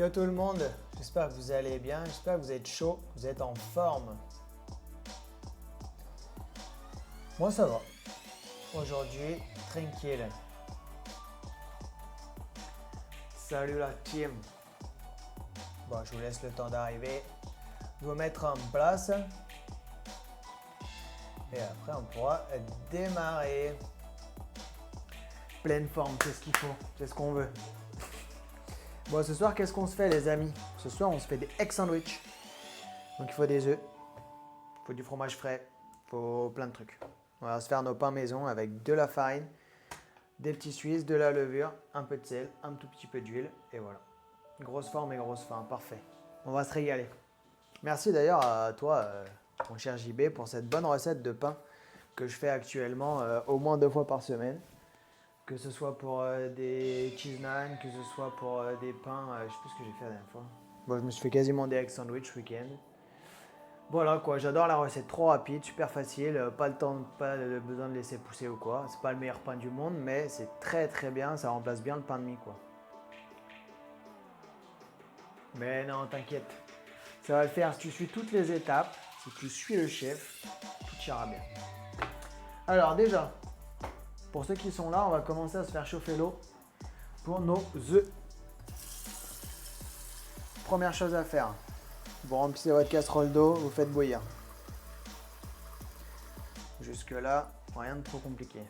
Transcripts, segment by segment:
Yo tout le monde, j'espère que vous allez bien, j'espère que vous êtes chaud, vous êtes en forme. Moi ça va. Aujourd'hui, tranquille. Salut la team. Bon, je vous laisse le temps d'arriver, vous mettre en place. Et après on pourra démarrer. Pleine forme, c'est ce qu'il faut, c'est ce qu'on veut. Bon, ce soir, qu'est-ce qu'on se fait, les amis? Ce soir, on se fait des egg sandwich. Donc, il faut des œufs, il faut du fromage frais, il faut plein de trucs. On va se faire nos pains maison avec de la farine, des petits suisses, de la levure, un peu de sel, un tout petit peu d'huile, et voilà. Grosse forme et grosse faim, parfait. On va se régaler. Merci d'ailleurs à toi, mon cher JB, pour cette bonne recette de pain que je fais actuellement au moins 2 fois par semaine. Que ce soit pour des cheese naan, que ce soit pour des pains, je sais plus ce que j'ai fait la dernière fois. Bon, je me suis fait quasiment des egg sandwich ce week-end. Voilà quoi, j'adore la recette, trop rapide, super facile, pas le besoin de laisser pousser ou quoi. C'est pas le meilleur pain du monde, mais c'est très très bien, ça remplace bien le pain de mie quoi. Mais non, t'inquiète, ça va le faire si tu suis toutes les étapes, si tu suis le chef, tout ira bien. Alors déjà, pour ceux qui sont là, on va commencer à se faire chauffer l'eau pour nos œufs. Première chose à faire, vous remplissez votre casserole d'eau, vous faites bouillir. Jusque là, rien de trop compliqué.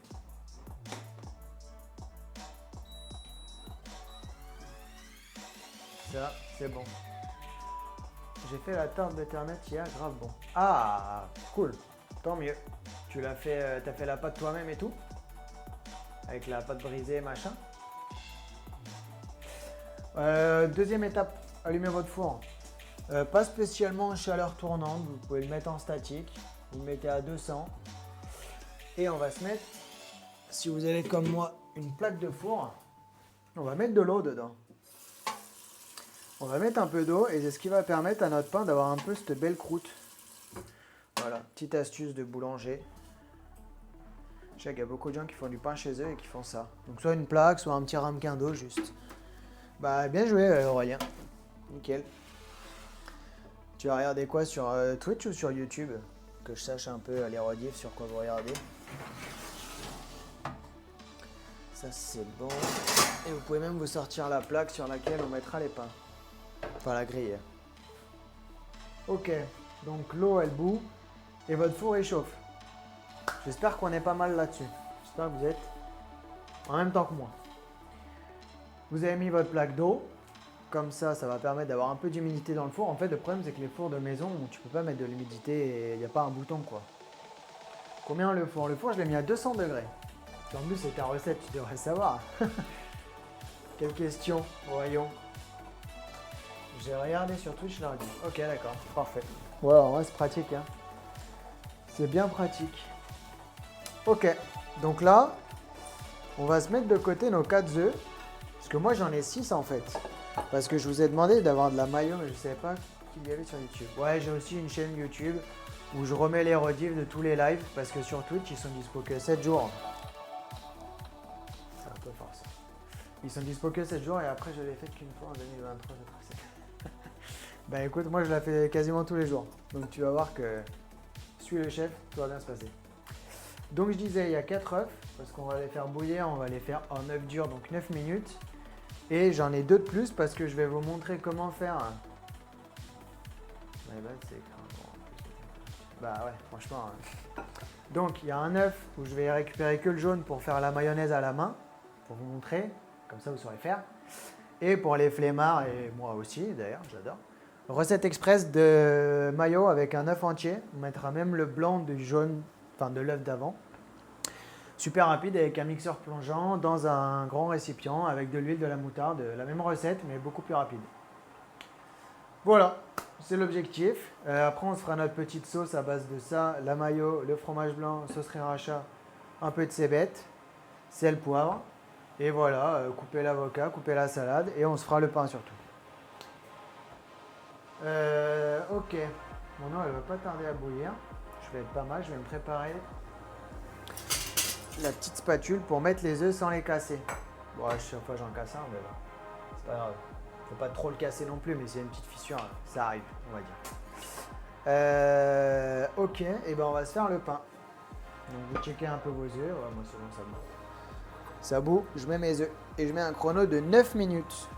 Ça, c'est bon. J'ai fait la tarte d'éternel hier, grave bon. Ah, cool, tant mieux. Tu l'as fait, t'as fait la pâte toi-même et tout? Avec la pâte brisée, machin. Deuxième étape, allumez votre four. Pas spécialement en chaleur tournante, vous pouvez le mettre en statique. Vous le mettez à 200. Et on va se mettre, si vous avez comme moi une plaque de four, on va mettre de l'eau dedans. On va mettre un peu d'eau et c'est ce qui va permettre à notre pain d'avoir un peu cette belle croûte. Voilà, petite astuce de boulanger. Je sais qu'il y a beaucoup de gens qui font du pain chez eux et qui font ça. Donc soit une plaque, soit un petit ramequin d'eau juste. Bah bien joué Aurélien. Nickel. Tu vas regarder quoi sur Twitch ou sur YouTube? Que je sache un peu les rediffs sur quoi vous regardez. Ça c'est bon. Et vous pouvez même vous sortir la plaque sur laquelle on mettra les pains. Enfin la grille. Ok, donc l'eau elle bout et votre four il chauffe. J'espère qu'on est pas mal là-dessus. J'espère que vous êtes en même temps que moi. Vous avez mis votre plaque d'eau. Comme ça, ça va permettre d'avoir un peu d'humidité dans le four. En fait, le problème, c'est que les fours de maison, tu peux pas mettre de l'humidité et il n'y a pas un bouton, quoi. Combien le four? Le four, je l'ai mis à 200 degrés. En plus, c'est ta recette, tu devrais savoir. Quelle question? Voyons. J'ai regardé sur Twitch, je leur ai dit. Ok, d'accord, parfait. Ouais, en vrai, c'est pratique, hein. C'est bien pratique. Ok, donc là, on va se mettre de côté nos 4 œufs. Parce que moi, j'en ai 6 en fait. Parce que je vous ai demandé d'avoir de la mayo, mais je ne savais pas qu'il y avait sur YouTube. Ouais, j'ai aussi une chaîne YouTube où je remets les rediffs de tous les lives. Parce que sur Twitch, ils sont dispo que 7 jours. C'est un peu fort ça. Ils sont dispo que 7 jours et après, je l'ai fait qu'une fois en 2023. Bah écoute, moi, je la fais quasiment tous les jours. Donc tu vas voir que suis le chef, tout va bien se passer. Donc je disais, il y a 4 œufs, parce qu'on va les faire bouillir, on va les faire en œuf dur, donc 9 minutes. Et j'en ai 2 de plus parce que je vais vous montrer comment faire. Bah ouais, franchement. Donc il y a un œuf où je vais récupérer que le jaune pour faire la mayonnaise à la main, pour vous montrer, comme ça vous saurez faire. Et pour les flemmards, et moi aussi d'ailleurs, j'adore. Recette express de mayo avec un œuf entier. On mettra même le blanc du jaune, enfin de l'œuf d'avant. Super rapide avec un mixeur plongeant dans un grand récipient avec de l'huile, de la moutarde, la même recette mais beaucoup plus rapide. Voilà, c'est l'objectif. Après on se fera notre petite sauce à base de ça, la mayo, le fromage blanc, sauce sriracha, un peu de cébette, sel, poivre. Et voilà, couper l'avocat, couper la salade et on se fera le pain surtout. Ok, mon eau elle va pas tarder à bouillir. Je vais être pas mal, je vais me préparer la petite spatule pour mettre les œufs sans les casser. Bon, chaque fois j'en casse un, mais bon, c'est pas grave. Faut pas trop le casser non plus, mais s'il y a une petite fissure, ça arrive, on va dire. Ok, et ben on va se faire le pain. Donc vous checkez un peu vos œufs. Ouais, moi c'est bon, ça bout. Ça bout, je mets mes œufs. Et je mets un chrono de 9 minutes.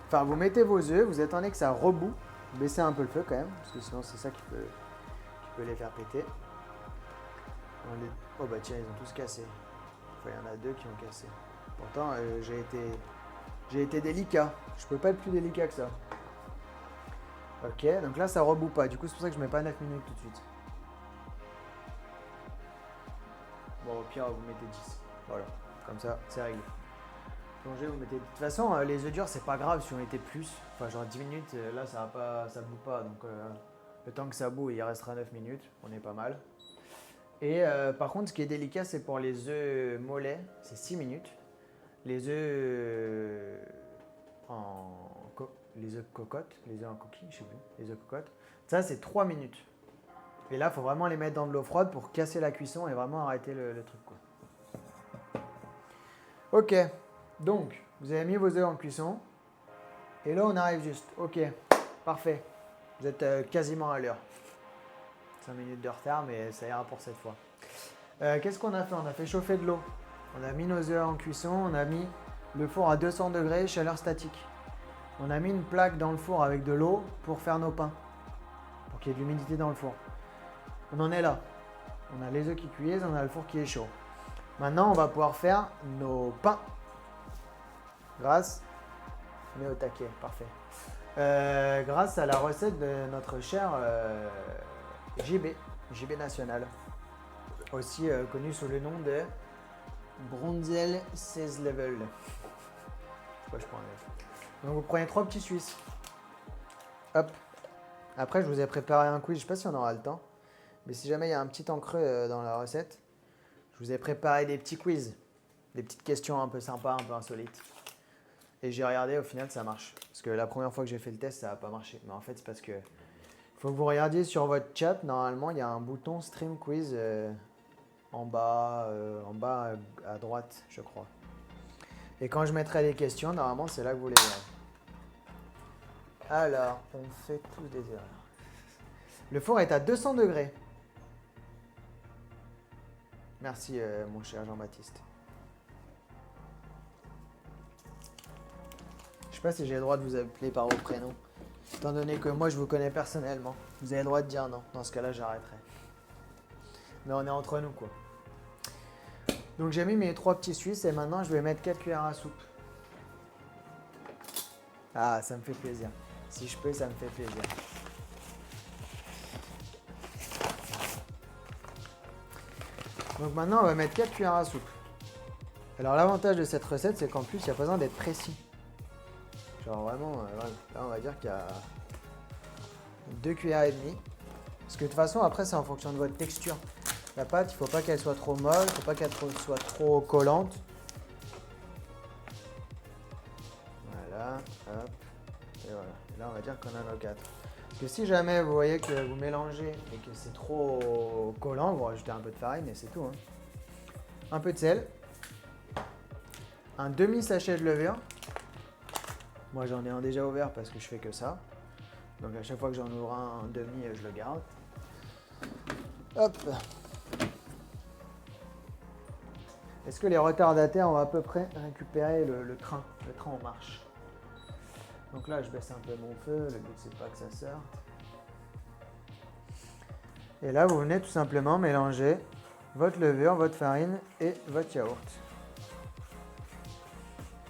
Enfin, vous mettez vos œufs, vous attendez que ça rebout. Baissez un peu le feu quand même, parce que sinon c'est ça qui peut les faire péter. Oh bah tiens, ils ont tous cassé. Enfin, il y en a 2 qui ont cassé. Pourtant, j'ai été délicat. Je peux pas être plus délicat que ça. Ok, donc là ça rebout pas. Du coup, c'est pour ça que je mets pas 9 minutes tout de suite. Bon, au pire, vous mettez 10. Voilà, comme ça, c'est réglé. Plongez, vous mettez. De toute façon, les œufs durs, c'est pas grave si on était plus. Enfin, genre 10 minutes, là, ça va pas, ça bout pas. Donc, le temps que ça bout, il restera 9 minutes. On est pas mal. Et par contre, ce qui est délicat, c'est pour les œufs mollets, c'est 6 minutes. Les œufs les œufs cocottes, les œufs en coquille, je sais plus, les œufs cocottes, ça c'est 3 minutes. Et là, il faut vraiment les mettre dans de l'eau froide pour casser la cuisson et vraiment arrêter le truc, quoi. Ok, donc vous avez mis vos œufs en cuisson. Et là, on arrive juste. Ok, parfait. Vous êtes quasiment à l'heure. 5 minutes de retard, mais ça ira pour cette fois. Qu'est-ce qu'on a fait? On a fait chauffer de l'eau. On a mis nos œufs en cuisson. On a mis le four à 200 degrés, chaleur statique. On a mis une plaque dans le four avec de l'eau pour faire nos pains. Pour qu'il y ait de l'humidité dans le four. On en est là. On a les œufs qui cuisent, on a le four qui est chaud. Maintenant, on va pouvoir faire nos pains. On est au taquet, parfait. Grâce à la recette de notre cher JB National. Aussi connu sous le nom de Brunzel 16 Level. Je prends donc vous prenez 3 petits Suisses. Hop. Après, je vous ai préparé un quiz. Je ne sais pas si on aura le temps. Mais si jamais il y a un petit encreux dans la recette, je vous ai préparé des petits quiz. Des petites questions un peu sympas, un peu insolites. Et j'ai regardé, au final, ça marche. Parce que la première fois que j'ai fait le test, ça n'a pas marché. Mais en fait, c'est parce que il faut que vous regardiez sur votre chat. Normalement, il y a un bouton Stream Quiz en bas à droite, je crois. Et quand je mettrai les questions, normalement, c'est là que vous les verrez. Alors, on fait tous des erreurs. Le four est à 200 degrés. Merci, mon cher Jean-Baptiste. Je sais pas si j'ai le droit de vous appeler par vos prénoms. Étant donné que moi, je vous connais personnellement. Vous avez le droit de dire non. Dans ce cas-là, j'arrêterai. Mais on est entre nous, quoi. Donc, j'ai mis mes 3 petits Suisses et maintenant, je vais mettre 4 cuillères à soupe. Ah, ça me fait plaisir. Si je peux, ça me fait plaisir. Donc maintenant, on va mettre 4 cuillères à soupe. Alors l'avantage de cette recette, c'est qu'en plus, il n'y a pas besoin d'être précis. Genre vraiment, là on va dire qu'il y a 2 cuillères et demie. Parce que de toute façon, après, c'est en fonction de votre texture. La pâte, il ne faut pas qu'elle soit trop molle, il ne faut pas qu'elle soit trop collante. Voilà, hop, et voilà. Et là, on va dire qu'on a nos 4. Parce que si jamais vous voyez que vous mélangez et que c'est trop collant, vous rajoutez un peu de farine et c'est tout. Hein. Un peu de sel. Un demi-sachet de levure. Moi, j'en ai un déjà ouvert parce que je fais que ça. Donc, à chaque fois que j'en ouvre un demi, je le garde. Hop. Est-ce que les retardataires ont à peu près récupéré le train en marche? Donc là, je baisse un peu mon feu. Le but, c'est pas que ça sorte. Et là, vous venez tout simplement mélanger votre levure, votre farine et votre yaourt.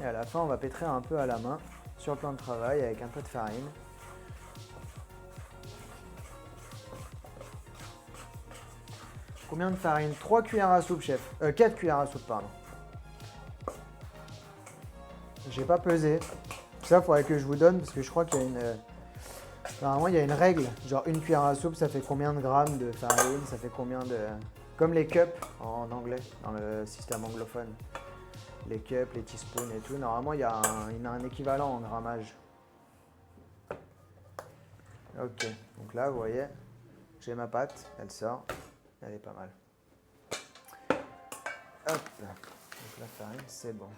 Et à la fin, on va pétrir un peu à la main sur le plan de travail avec un peu de farine. Combien de farine? 3 cuillères à soupe, chef. 4 cuillères à soupe, pardon. J'ai pas pesé. Ça, il faudrait que je vous donne parce que je crois qu'il y a une... Normalement, il y a une règle. Genre, une cuillère à soupe, ça fait combien de grammes de farine? Ça fait combien de... Comme les cups en anglais, dans le système anglophone. Les cups, les teaspoons et tout. Normalement, il y a un équivalent en grammage. Ok. Donc là, vous voyez, j'ai ma pâte. Elle sort. Elle est pas mal. Hop. Donc la farine, c'est bon.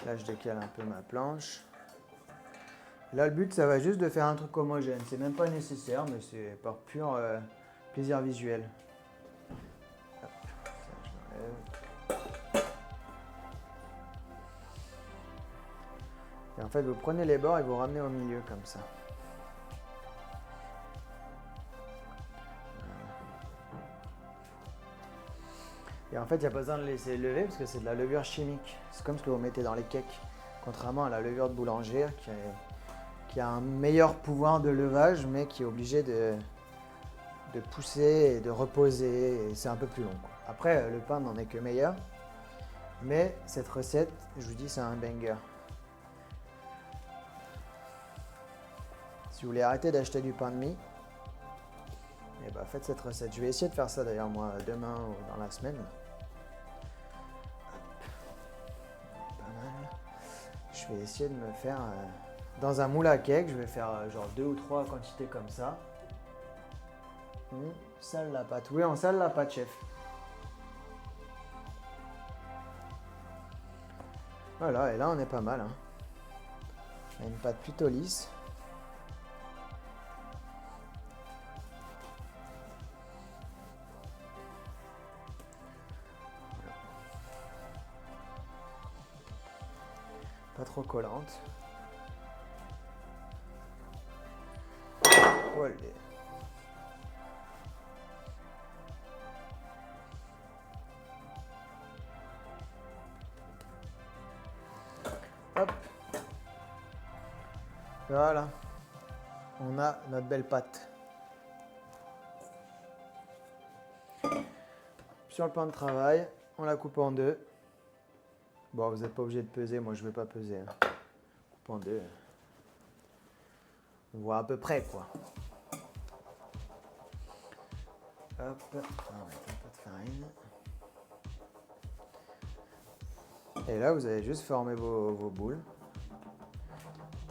Là, je décale un peu ma planche. Là, le but, ça va juste de faire un truc homogène. C'est même pas nécessaire, mais c'est par pur plaisir visuel. Hop, ça, je l'enlève. Et en fait, vous prenez les bords et vous ramenez au milieu comme ça. Et en fait, il n'y a pas besoin de laisser lever parce que c'est de la levure chimique. C'est comme ce que vous mettez dans les cakes. Contrairement à la levure de boulangère qui a un meilleur pouvoir de levage, mais qui est obligé de pousser et de reposer. Et c'est un peu plus long, quoi. Après, le pain n'en est que meilleur. Mais cette recette, je vous dis, c'est un banger. Si vous voulez arrêter d'acheter du pain de mie, eh ben, faites cette recette. Je vais essayer de faire ça d'ailleurs moi demain ou dans la semaine. Hop. Pas mal. Je vais essayer de me faire dans un moule à cake. Je vais faire genre 2 ou 3 quantités comme ça. On sale la pâte. Oui, on sale la pâte, chef. Voilà, et là on est pas mal. Hein. On a une pâte plutôt lisse. Pas trop collante. Voilà. Hop. Voilà. On a notre belle pâte. Sur le pain de travail, on la coupe en deux. Bon, vous n'êtes pas obligé de peser, moi je ne vais pas peser. Hein. Coupe en deux. On voit à peu près quoi. Hop, on va mettre un peu de farine. Et là, vous allez juste former vos boules.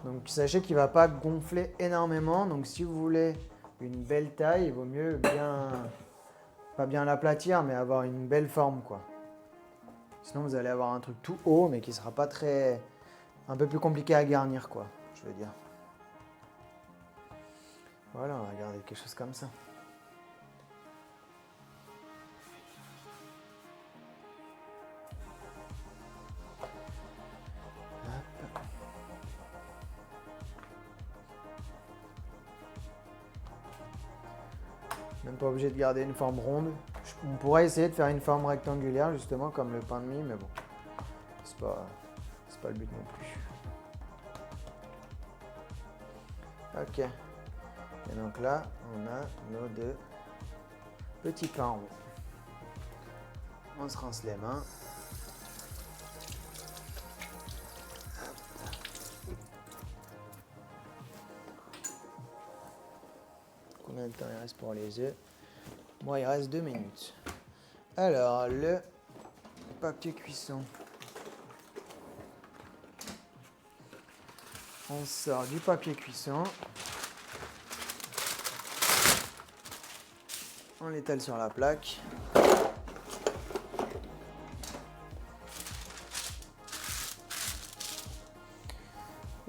Donc sachez qu'il ne va pas gonfler énormément. Donc si vous voulez une belle taille, il vaut mieux pas bien l'aplatir, mais avoir une belle forme quoi. Sinon vous allez avoir un truc tout haut, mais qui sera pas un peu plus compliqué à garnir quoi, je veux dire. Voilà, on va garder quelque chose comme ça. Hop. Même pas obligé de garder une forme ronde. On pourrait essayer de faire une forme rectangulaire justement comme le pain de mie, mais bon, c'est pas le but non plus. Ok. Et donc là, on a nos deux petits pains ronds. On se rince les mains. Combien de temps il reste pour les œufs? Moi, il reste 2 minutes. Alors, le papier cuisson. On sort du papier cuisson. On l'étale sur la plaque.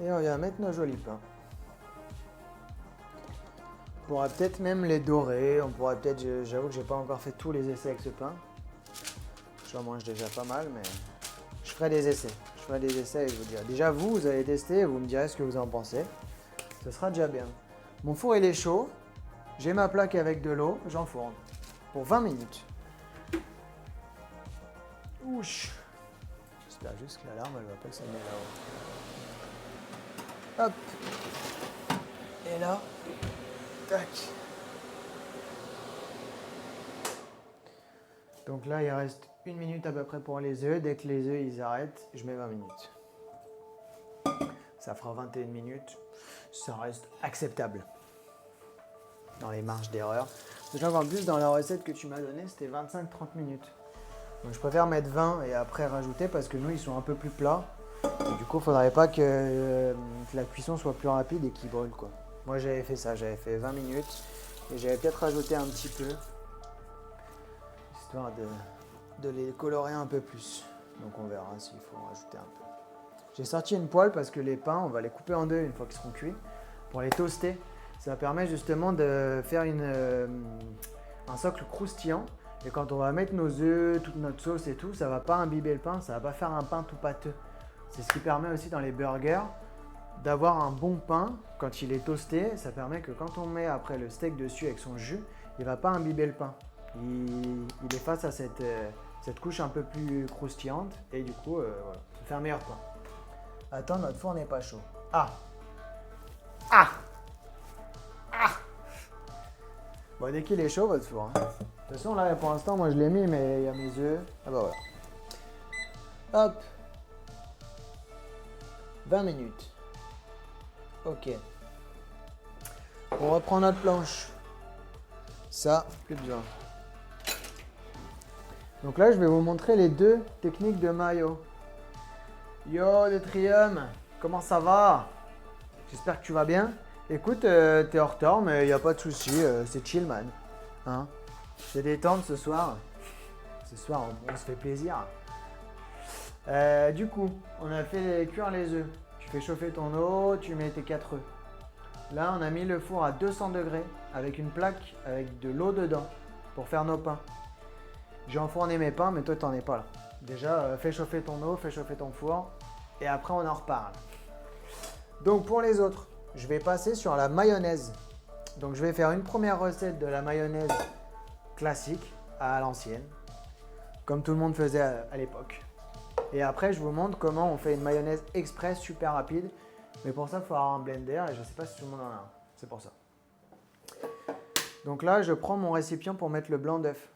Et on vient mettre nos jolis pains. On pourra peut-être même les dorer. On pourra peut-être, j'avoue que j'ai pas encore fait tous les essais avec ce pain. J'en mange déjà pas mal, mais je ferai des essais. Je ferai des essais et je vous dirai. Déjà vous allez tester et vous me direz ce que vous en pensez. Ce sera déjà bien. Mon four il est chaud. J'ai ma plaque avec de l'eau. J'enfourne pour 20 minutes. Ouch. J'espère juste que l'alarme elle va pas sonner là-haut. Hop. Et là. Tac. Donc là, il reste 1 minute à peu près pour les œufs. Dès que les œufs ils arrêtent, je mets 20 minutes. Ça fera 21 minutes. Ça reste acceptable dans les marges d'erreur. Sachant qu'en plus, dans la recette que tu m'as donnée, c'était 25-30 minutes. Donc je préfère mettre 20 et après rajouter parce que nous, ils sont un peu plus plats. Et du coup, il ne faudrait pas que la cuisson soit plus rapide et qu'ils brûlent, quoi. Moi, j'avais fait ça. J'avais fait 20 minutes et j'avais peut-être rajouté un petit peu, histoire de les colorer un peu plus. Donc on verra s'il faut en rajouter un peu. J'ai sorti une poêle parce que les pains, on va les couper en deux une fois qu'ils seront cuits pour les toaster. Ça permet justement de faire un socle croustillant. Et quand on va mettre nos œufs, toute notre sauce et tout, ça ne va pas imbiber le pain, ça ne va pas faire un pain tout pâteux. C'est ce qui permet aussi dans les burgers d'avoir un bon pain quand il est toasté. Ça permet que quand on met après le steak dessus avec son jus, il ne va pas imbiber le pain. Il est face à cette couche un peu plus croustillante et du coup, voilà, ça fait un meilleur pain. Attends, notre four n'est pas chaud. Ah! Ah! Ah! Bon, dès qu'il est chaud, votre four. Hein. De toute façon, là, pour l'instant, moi, je l'ai mis, mais il y a mes œufs. Ah bah voilà. Hop! 20 minutes. Ok. On reprend notre planche. Ça, plus besoin. Donc là, je vais vous montrer les deux techniques de mayo. Yo, Detrium, comment ça va? J'espère que tu vas bien. Écoute, t'es en retard, mais il n'y a pas de souci, c'est chill, man. Hein? C'est détente ce soir. Ce soir, on se fait plaisir. Du coup, on a fait cuire les œufs. Tu fais chauffer ton eau, tu mets tes 4 œufs. Là, on a mis le four à 200 degrés avec une plaque avec de l'eau dedans pour faire nos pains. J'ai enfourné mes pains, mais toi, t'en es pas là. Déjà, fais chauffer ton eau, fais chauffer ton four et après, on en reparle. Donc, pour les autres, je vais passer sur la mayonnaise. Donc, je vais faire une première recette de la mayonnaise classique à l'ancienne, comme tout le monde faisait à l'époque. Et après, je vous montre comment on fait une mayonnaise express super rapide. Mais pour ça, il faut avoir un blender et je ne sais pas si tout le monde en a un. C'est pour ça. Donc là, je prends mon récipient pour mettre le blanc d'œuf.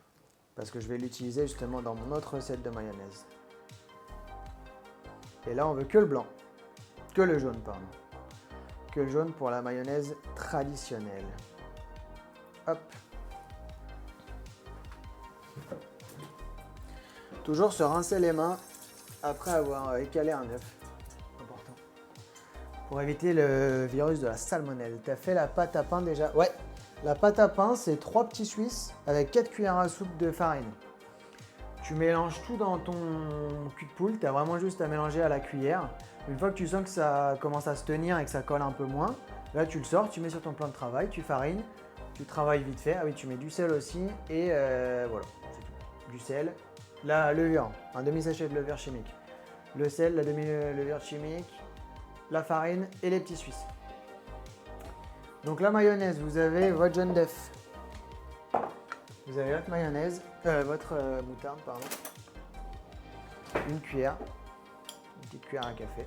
Parce que je vais l'utiliser justement dans mon autre recette de mayonnaise. Et là, on veut que le blanc. Que le jaune, pardon. Que le jaune pour la mayonnaise traditionnelle. Hop. Toujours se rincer les mains après avoir écalé un œuf. Important. Pour éviter le virus de la salmonelle. Tu as fait la pâte à pain déjà? Ouais. La pâte à pain, c'est 3 petits Suisses avec 4 cuillères à soupe de farine. Tu mélanges tout dans ton cul de poule. Tu as vraiment juste à mélanger à la cuillère. Une fois que tu sens que ça commence à se tenir et que ça colle un peu moins, là tu le sors, tu mets sur ton plan de travail, tu farines, tu travailles vite fait. Ah oui, tu mets du sel aussi et voilà, c'est tout. Du sel, la levure, un demi-sachet de levure chimique. Le sel, la demi-levure chimique, la farine et les petits Suisses. Donc la mayonnaise, vous avez votre jaune d'œuf. Vous avez votre mayonnaise, votre moutarde, pardon. Une cuillère, une petite cuillère à café.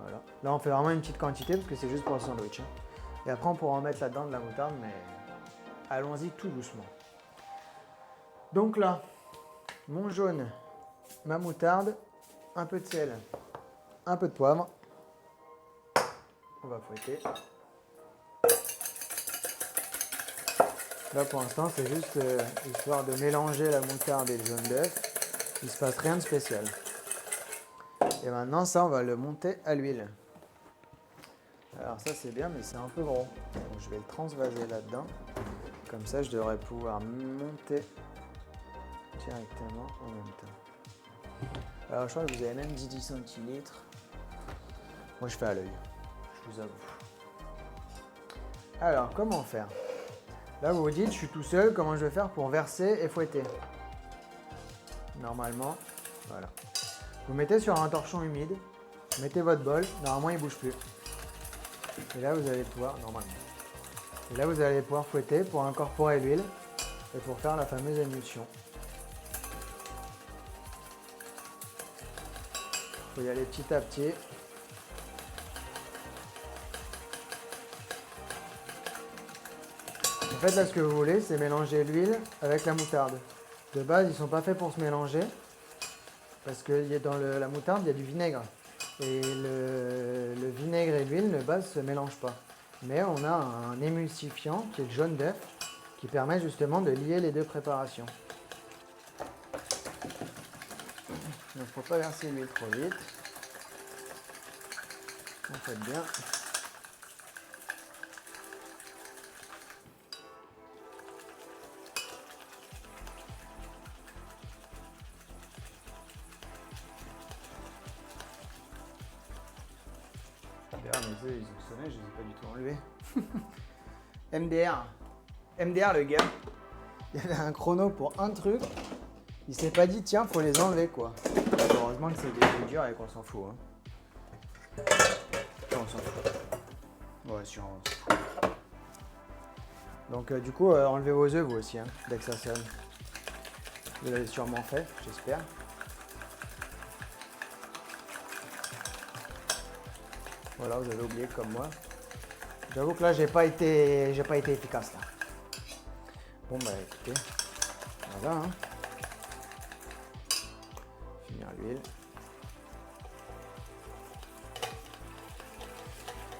Voilà. Là, on fait vraiment une petite quantité parce que c'est juste pour le sandwich. Hein. Et après, on pourra en mettre là-dedans de la moutarde, mais allons-y tout doucement. Donc là, mon jaune, ma moutarde, un peu de sel, un peu de poivre. On va fouetter. Là, pour l'instant, c'est juste histoire de mélanger la moutarde et le jaune d'œuf. Il ne se passe rien de spécial. Et maintenant, ça, on va le monter à l'huile. Alors ça, c'est bien, mais c'est un peu gros. Donc, je vais le transvaser là-dedans. Comme ça, je devrais pouvoir monter directement en même temps. Alors, je crois que vous avez même 10 centilitres. Moi, je fais à l'œil. Je vous avoue. Alors, comment faire? Là, vous vous dites, je suis tout seul, comment je vais faire pour verser et fouetter? Normalement, voilà. Vous mettez sur un torchon humide, mettez votre bol, normalement il ne bouge plus. Et là, vous allez pouvoir, normalement. Et là, vous allez pouvoir fouetter pour incorporer l'huile et pour faire la fameuse émulsion. Il faut y aller petit à petit. En fait, là, ce que vous voulez, c'est mélanger l'huile avec la moutarde. De base, ils ne sont pas faits pour se mélanger parce que dans la moutarde, il y a du vinaigre. Et le vinaigre et l'huile, de base, ne se mélangent pas. Mais on a un émulsifiant, qui est le jaune d'œuf, qui permet justement de lier les deux préparations. Il ne faut pas verser l'huile trop vite. En fait bien. ils ont sonné, je les ai pas du tout enlevés. MDR. MDR, le gars, il y avait un chrono pour un truc. Il s'est pas dit, tiens, faut les enlever, quoi. Heureusement que c'est des jeux durs et qu'on s'en fout. Hein. On s'en fout. Ouais, sûr, on s'en fout. Donc, du coup, enlevez vos œufs, vous aussi, hein, dès que ça sonne. Vous l'avez sûrement fait, j'espère. Voilà, vous avez oublié comme moi. J'avoue que là, j'ai pas été efficace là. Bon bah écoutez, voilà. Hein. Finir l'huile.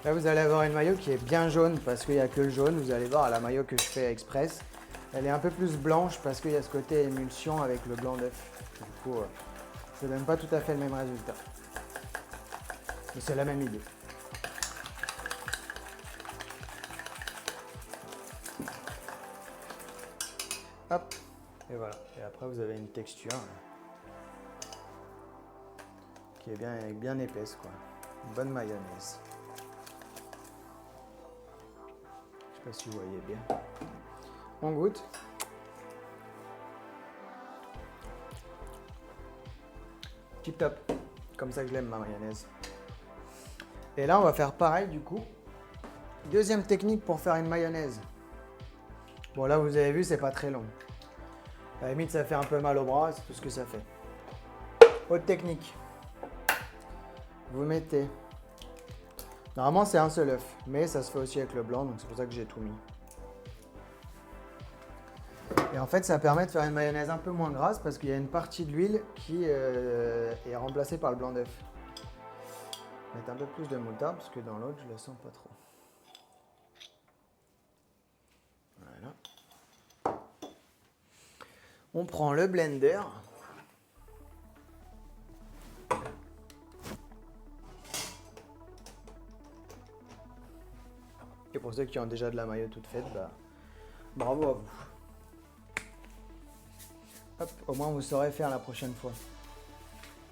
Là, vous allez avoir une maillot qui est bien jaune parce qu'il n'y a que le jaune. Vous allez voir à la maillot que je fais express. Elle est un peu plus blanche parce qu'il y a ce côté émulsion avec le blanc d'œuf. Du coup, ça ne donne pas tout à fait le même résultat. Mais c'est la même idée. Hop, et voilà. Et après, vous avez une texture qui est bien épaisse, quoi. Une bonne mayonnaise. Je sais pas si vous voyez bien. On goûte. Tip top. Comme ça que je l'aime, ma mayonnaise. Et là, on va faire pareil, du coup. Deuxième technique pour faire une mayonnaise. Bon, là, vous avez vu, c'est pas très long. À la limite, ça fait un peu mal au bras, c'est tout ce que ça fait. Autre technique. Vous mettez... Normalement, c'est un seul œuf, mais ça se fait aussi avec le blanc, donc c'est pour ça que j'ai tout mis. Et en fait, ça permet de faire une mayonnaise un peu moins grasse parce qu'il y a une partie de l'huile qui est remplacée par le blanc d'œuf. Mettre un peu plus de moutarde parce que dans l'autre, je la sens pas trop. Voilà. On prend le blender. Et pour ceux qui ont déjà de la mayo toute faite, bah, bravo à vous. Hop, au moins vous saurez faire la prochaine fois.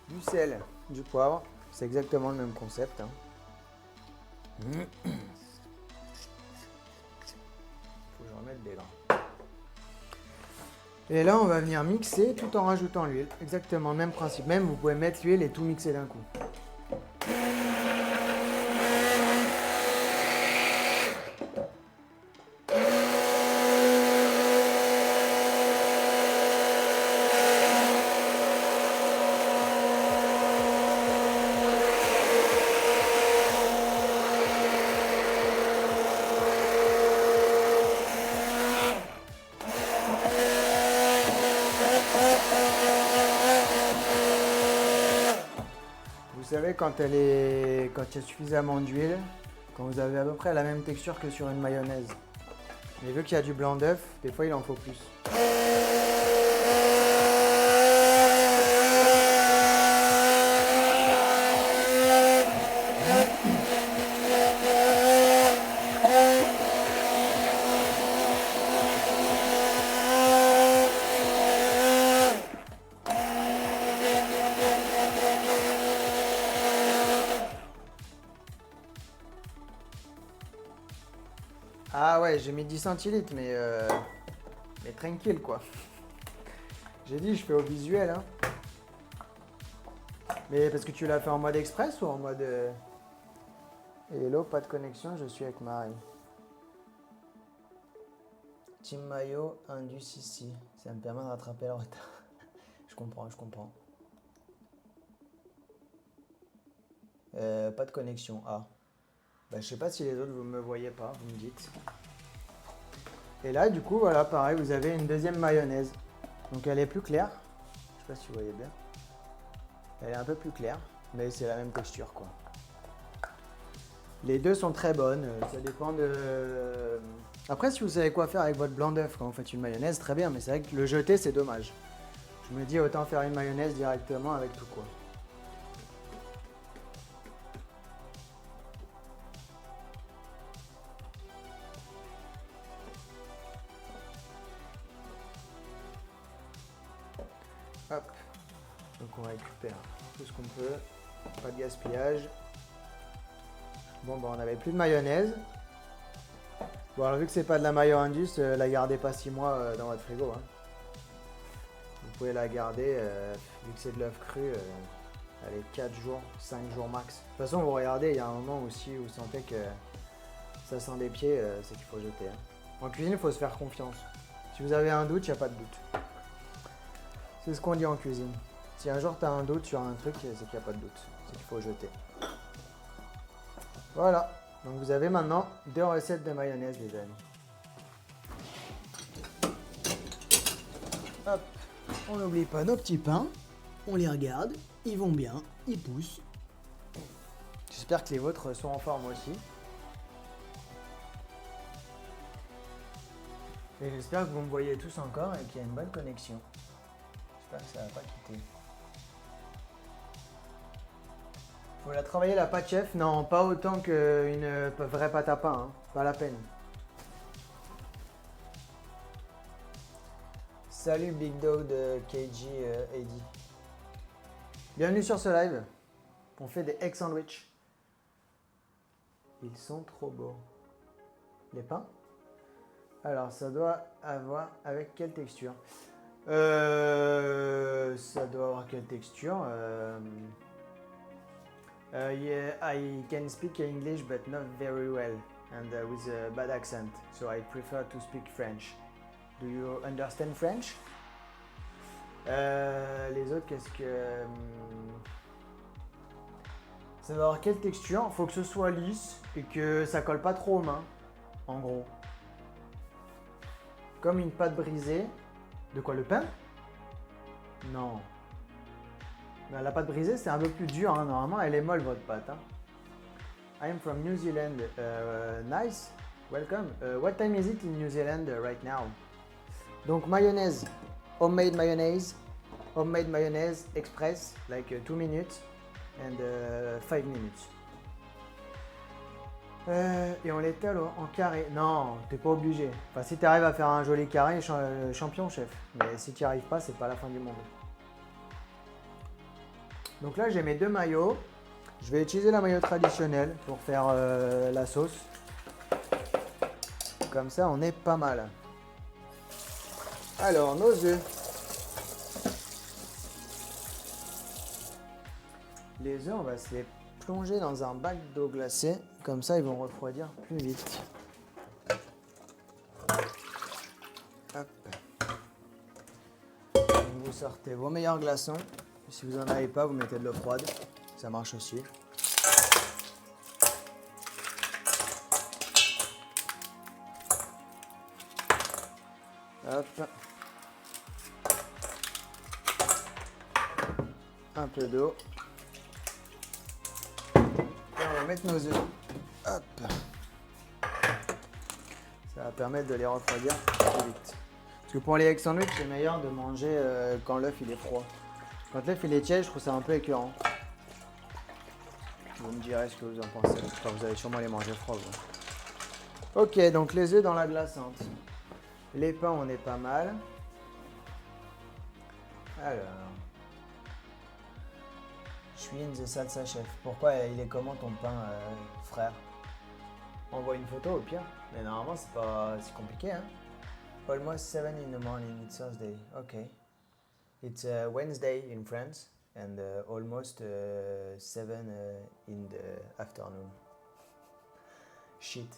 Du sel, du poivre, c'est exactement le même concept. Hein. Faut que je remette des grains. Et là, on va venir mixer tout en rajoutant l'huile. Exactement le même principe. Même, vous pouvez mettre l'huile et tout mixer d'un coup. Vous savez, quand il y a suffisamment d'huile, quand vous avez à peu près la même texture que sur une mayonnaise. Mais vu qu'il y a du blanc d'œuf, des fois il en faut plus. Ah ouais, j'ai mis 10 centilitres, mais tranquille quoi. J'ai dit, je fais au visuel. Hein. Mais parce que tu l'as fait en mode express ou en mode... Hello, pas de connexion, je suis avec Marie. Team Mayo, Indus ici. Ça me permet de rattraper le retard. Je comprends. Pas de connexion. Ah. Bah, je sais pas si les autres vous me voyez pas, vous me dites. Et là, du coup, voilà, pareil, vous avez une deuxième mayonnaise. Donc elle est plus claire. Je sais pas si vous voyez bien. Elle est un peu plus claire, mais c'est la même texture, quoi. Les deux sont très bonnes. Ça dépend de... Après, si vous savez quoi faire avec votre blanc d'œuf quand vous faites une mayonnaise, très bien. Mais c'est vrai que le jeter, c'est dommage. Je me dis autant faire une mayonnaise directement avec tout, quoi. Hop, donc on récupère tout ce qu'on peut, pas de gaspillage. Bon, bah, on n'avait plus de mayonnaise. Bon, alors vu que c'est pas de la mayo Indus, la gardez pas 6 mois dans votre frigo. Hein. Vous pouvez la garder, vu que c'est de l'œuf cru, allez, 4 jours, 5 jours max. De toute façon, vous regardez, il y a un moment aussi où vous sentez que ça sent des pieds, c'est qu'il faut jeter. Hein. En cuisine, il faut se faire confiance. Si vous avez un doute, il n'y a pas de doute. C'est ce qu'on dit en cuisine. Si un jour tu as un doute sur un truc, c'est qu'il n'y a pas de doute. C'est qu'il faut jeter. Voilà. Donc vous avez maintenant 2 recettes de mayonnaise, les amis. Hop. On n'oublie pas nos petits pains. On les regarde. Ils vont bien. Ils poussent. J'espère que les vôtres sont en forme aussi. Et j'espère que vous me voyez tous encore et qu'il y a une bonne connexion. J'espère que ça va pas quitter. Faut la travailler la pâte chef? Non, pas autant qu'une vraie pâte à pain, hein. Pas la peine. Salut Big Dog de KG Eddie. Bienvenue sur ce live. On fait des egg sandwich. Ils sont trop beaux. Les pains? Alors, ça doit avoir avec quelle texture? Ça doit avoir quelle texture? Yeah, I can speak English but not very well and with a bad accent, so I prefer to speak French. Do you understand French? Les autres, qu'est-ce que... Ça doit avoir quelle texture? Faut que ce soit lisse et que ça colle pas trop aux mains, en gros. Comme une pâte brisée. De quoi, le pain? Non. Non, la pâte brisée, c'est un peu plus dur. Hein. Normalement, elle est molle, votre pâte. Hein. I am from New Zealand. Nice. Welcome. What time is it in New Zealand right now? Donc, mayonnaise. Homemade mayonnaise. Homemade mayonnaise express. Like 2 minutes. And 5 minutes. Et on l'étale en carré. Non, t'es pas obligé. Enfin, si tu arrives à faire un joli carré, champion, chef. Mais si tu n'y arrives pas, c'est pas la fin du monde. Donc là, j'ai mes 2 maillots. Je vais utiliser la maillot traditionnelle pour faire la sauce. Comme ça, on est pas mal. Alors, nos œufs. Les œufs, on va se les plonger dans un bac d'eau glacée. Comme ça, ils vont refroidir plus vite. Hop. Donc, vous sortez vos meilleurs glaçons. Si vous n'en avez pas, vous mettez de l'eau froide. Ça marche aussi. Hop. Un peu d'eau. Et on va mettre nos œufs. Hop. Ça va permettre de les refroidir plus vite. Parce que pour les egg sandwich, c'est meilleur de manger quand l'œuf il est froid. Quand l'œuf il est tiède, je trouve ça un peu écœurant. Vous me direz ce que vous en pensez. Enfin, vous allez sûrement les manger froids. Vous. Ok, donc les œufs dans la glaçante. Les pains, on est pas mal. Alors. Je suis in the salsa chef. Pourquoi il est comment ton pain, frère? Envoie une photo au pire. Mais normalement, c'est pas si compliqué. Hein? Almost 7 in the morning, it's Thursday. Okay. It's Wednesday in France and almost 7 in the afternoon. Shit.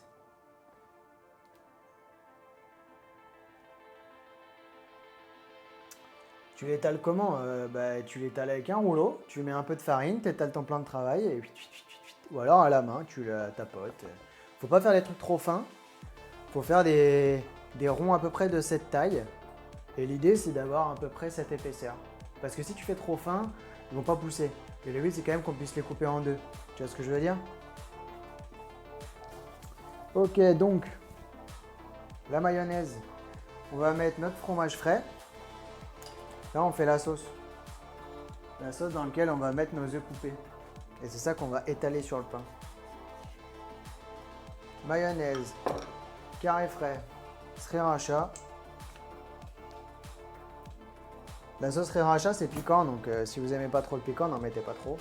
Tu l'étales comment? Tu l'étales avec un rouleau, tu mets un peu de farine, tu étales ton plan de travail et ou alors à la main, tu la tapotes. Faut pas faire des trucs trop fins. Faut faire des ronds à peu près de cette taille. Et l'idée, c'est d'avoir à peu près cette épaisseur. Parce que si tu fais trop fin, ils vont pas pousser. Et le but, c'est quand même qu'on puisse les couper en 2. Tu vois ce que je veux dire? Ok, donc, la mayonnaise. On va mettre notre fromage frais. Là, on fait la sauce. La sauce dans laquelle on va mettre nos œufs coupés. Et c'est ça qu'on va étaler sur le pain. Mayonnaise, carré frais, sriracha. La sauce sriracha, c'est piquant, donc si vous aimez pas trop le piquant, n'en mettez pas trop.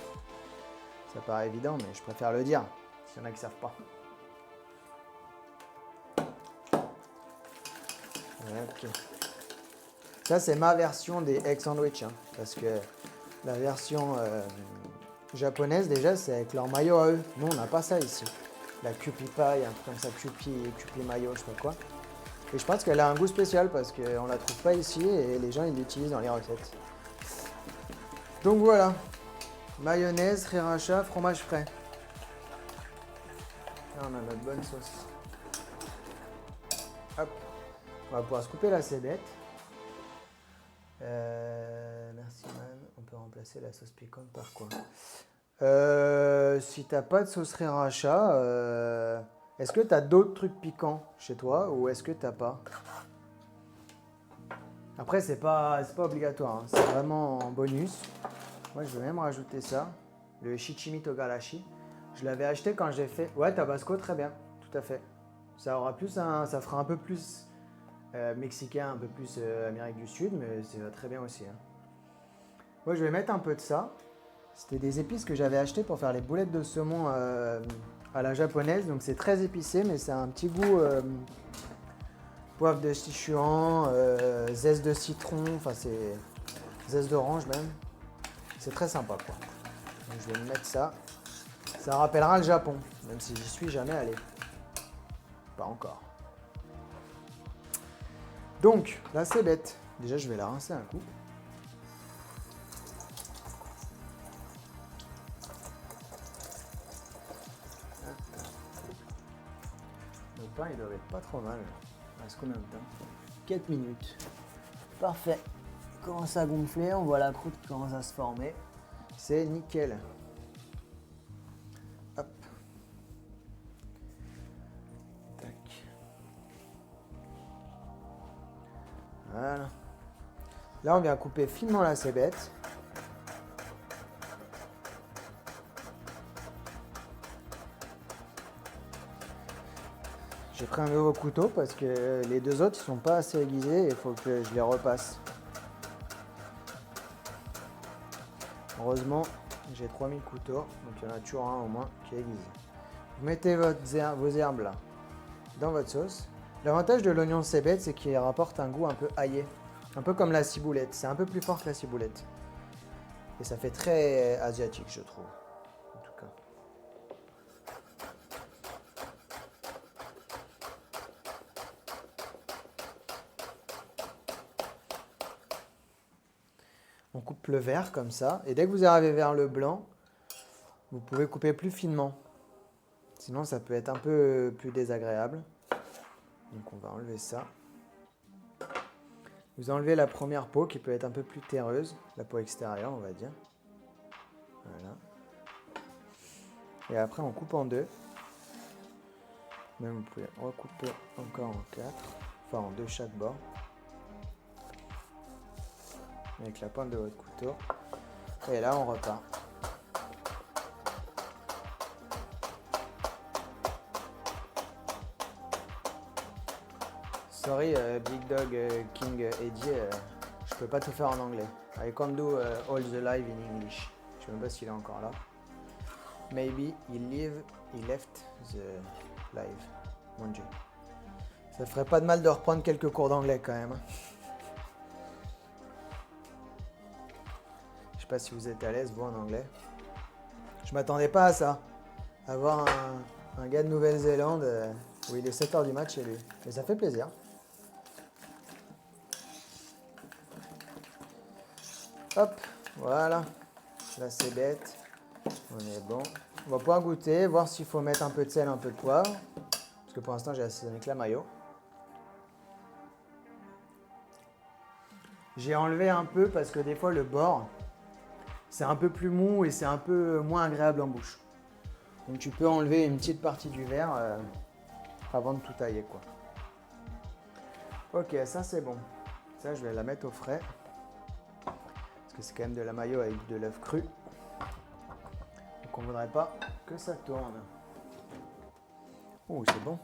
Ça paraît évident, mais je préfère le dire. S'il y en a qui savent pas. Ok. Ça, c'est ma version des egg sandwich. Hein, parce que la version japonaise, déjà, c'est avec leur mayo à eux. Nous, on n'a pas ça ici. La Kewpie Pie, un truc comme ça, Kewpie mayo, je sais pas quoi. Et je pense qu'elle a un goût spécial parce qu'on la trouve pas ici et les gens, ils l'utilisent dans les recettes. Donc voilà. Mayonnaise, sriracha, fromage frais. Là, on a notre bonne sauce. Hop. On va pouvoir se couper la cébette. Merci man. On peut remplacer la sauce piquante par quoi? Si t'as pas de sauce sriracha, est-ce que t'as d'autres trucs piquants chez toi ou est-ce que t'as pas? Après, c'est pas obligatoire. Hein. C'est vraiment en bonus. Moi, je vais même rajouter ça. Le shichimi togarashi. Je l'avais acheté quand j'ai fait... Ouais, Tabasco, très bien. Tout à fait. Ça aura plus ça fera un peu plus mexicain, un peu plus Amérique du Sud, mais c'est très bien aussi. Hein. Moi, je vais mettre un peu de ça. C'était des épices que j'avais achetées pour faire les boulettes de saumon à la japonaise. Donc, c'est très épicé, mais c'est un petit goût poivre de Sichuan, zeste de citron, enfin, c'est zeste d'orange même. C'est très sympa, quoi. Donc, je vais mettre ça. Ça rappellera le Japon, même si j'y suis jamais allé. Pas encore. Donc, là, c'est bête. Déjà, je vais la rincer un coup. Le pain, il doit être pas trop mal. Il reste combien de temps? 4 minutes. Parfait. Il commence à gonfler, on voit la croûte qui commence à se former. C'est nickel. Hop. Tac. Voilà. Là, on vient couper finement la cébette. J'ai pris un nouveau couteau parce que les deux autres, ils sont pas assez aiguisés et il faut que je les repasse. Heureusement, j'ai 3000 couteaux, donc il y en a toujours un au moins qui est aiguisé. Vous mettez vos herbes là dans votre sauce. L'avantage de l'oignon cébette, c'est qu'il rapporte un goût un peu aillé, un peu comme la ciboulette. C'est un peu plus fort que la ciboulette. Et ça fait très asiatique, je trouve. En tout cas. On coupe le vert comme ça. Et dès que vous arrivez vers le blanc, vous pouvez couper plus finement. Sinon, ça peut être un peu plus désagréable. Donc, on va enlever ça. Vous enlevez la première peau qui peut être un peu plus terreuse. La peau extérieure, on va dire. Voilà. Et après, on coupe en deux. Même vous pouvez recouper encore en 4. Enfin, en 2 chaque bord. Avec la pointe de votre couteau. Et là, on repart. Sorry, Big Dog King Eddie, je peux pas tout faire en anglais. I can't do all the live in English. Je sais même pas s'il est encore là. Maybe he left the live. Mon Dieu. Ça ferait pas de mal de reprendre quelques cours d'anglais quand même. Je sais pas si vous êtes à l'aise, vous, en anglais. Je m'attendais pas à ça. Avoir un gars de Nouvelle-Zélande où il est 7h du mat chez lui. Mais ça fait plaisir. Hop, voilà. Là, c'est bête. On est bon. On va pouvoir goûter, voir s'il faut mettre un peu de sel, un peu de poivre. Parce que pour l'instant, j'ai assaisonné que la mayo. J'ai enlevé un peu parce que des fois, le bord, c'est un peu plus mou et c'est un peu moins agréable en bouche. Donc, tu peux enlever une petite partie du verre avant de tout tailler, quoi. Ok, ça, c'est bon. Ça, je vais la mettre au frais. Parce que c'est quand même de la mayo avec de l'œuf cru. Donc on ne voudrait pas que ça tourne. Oh, c'est bon.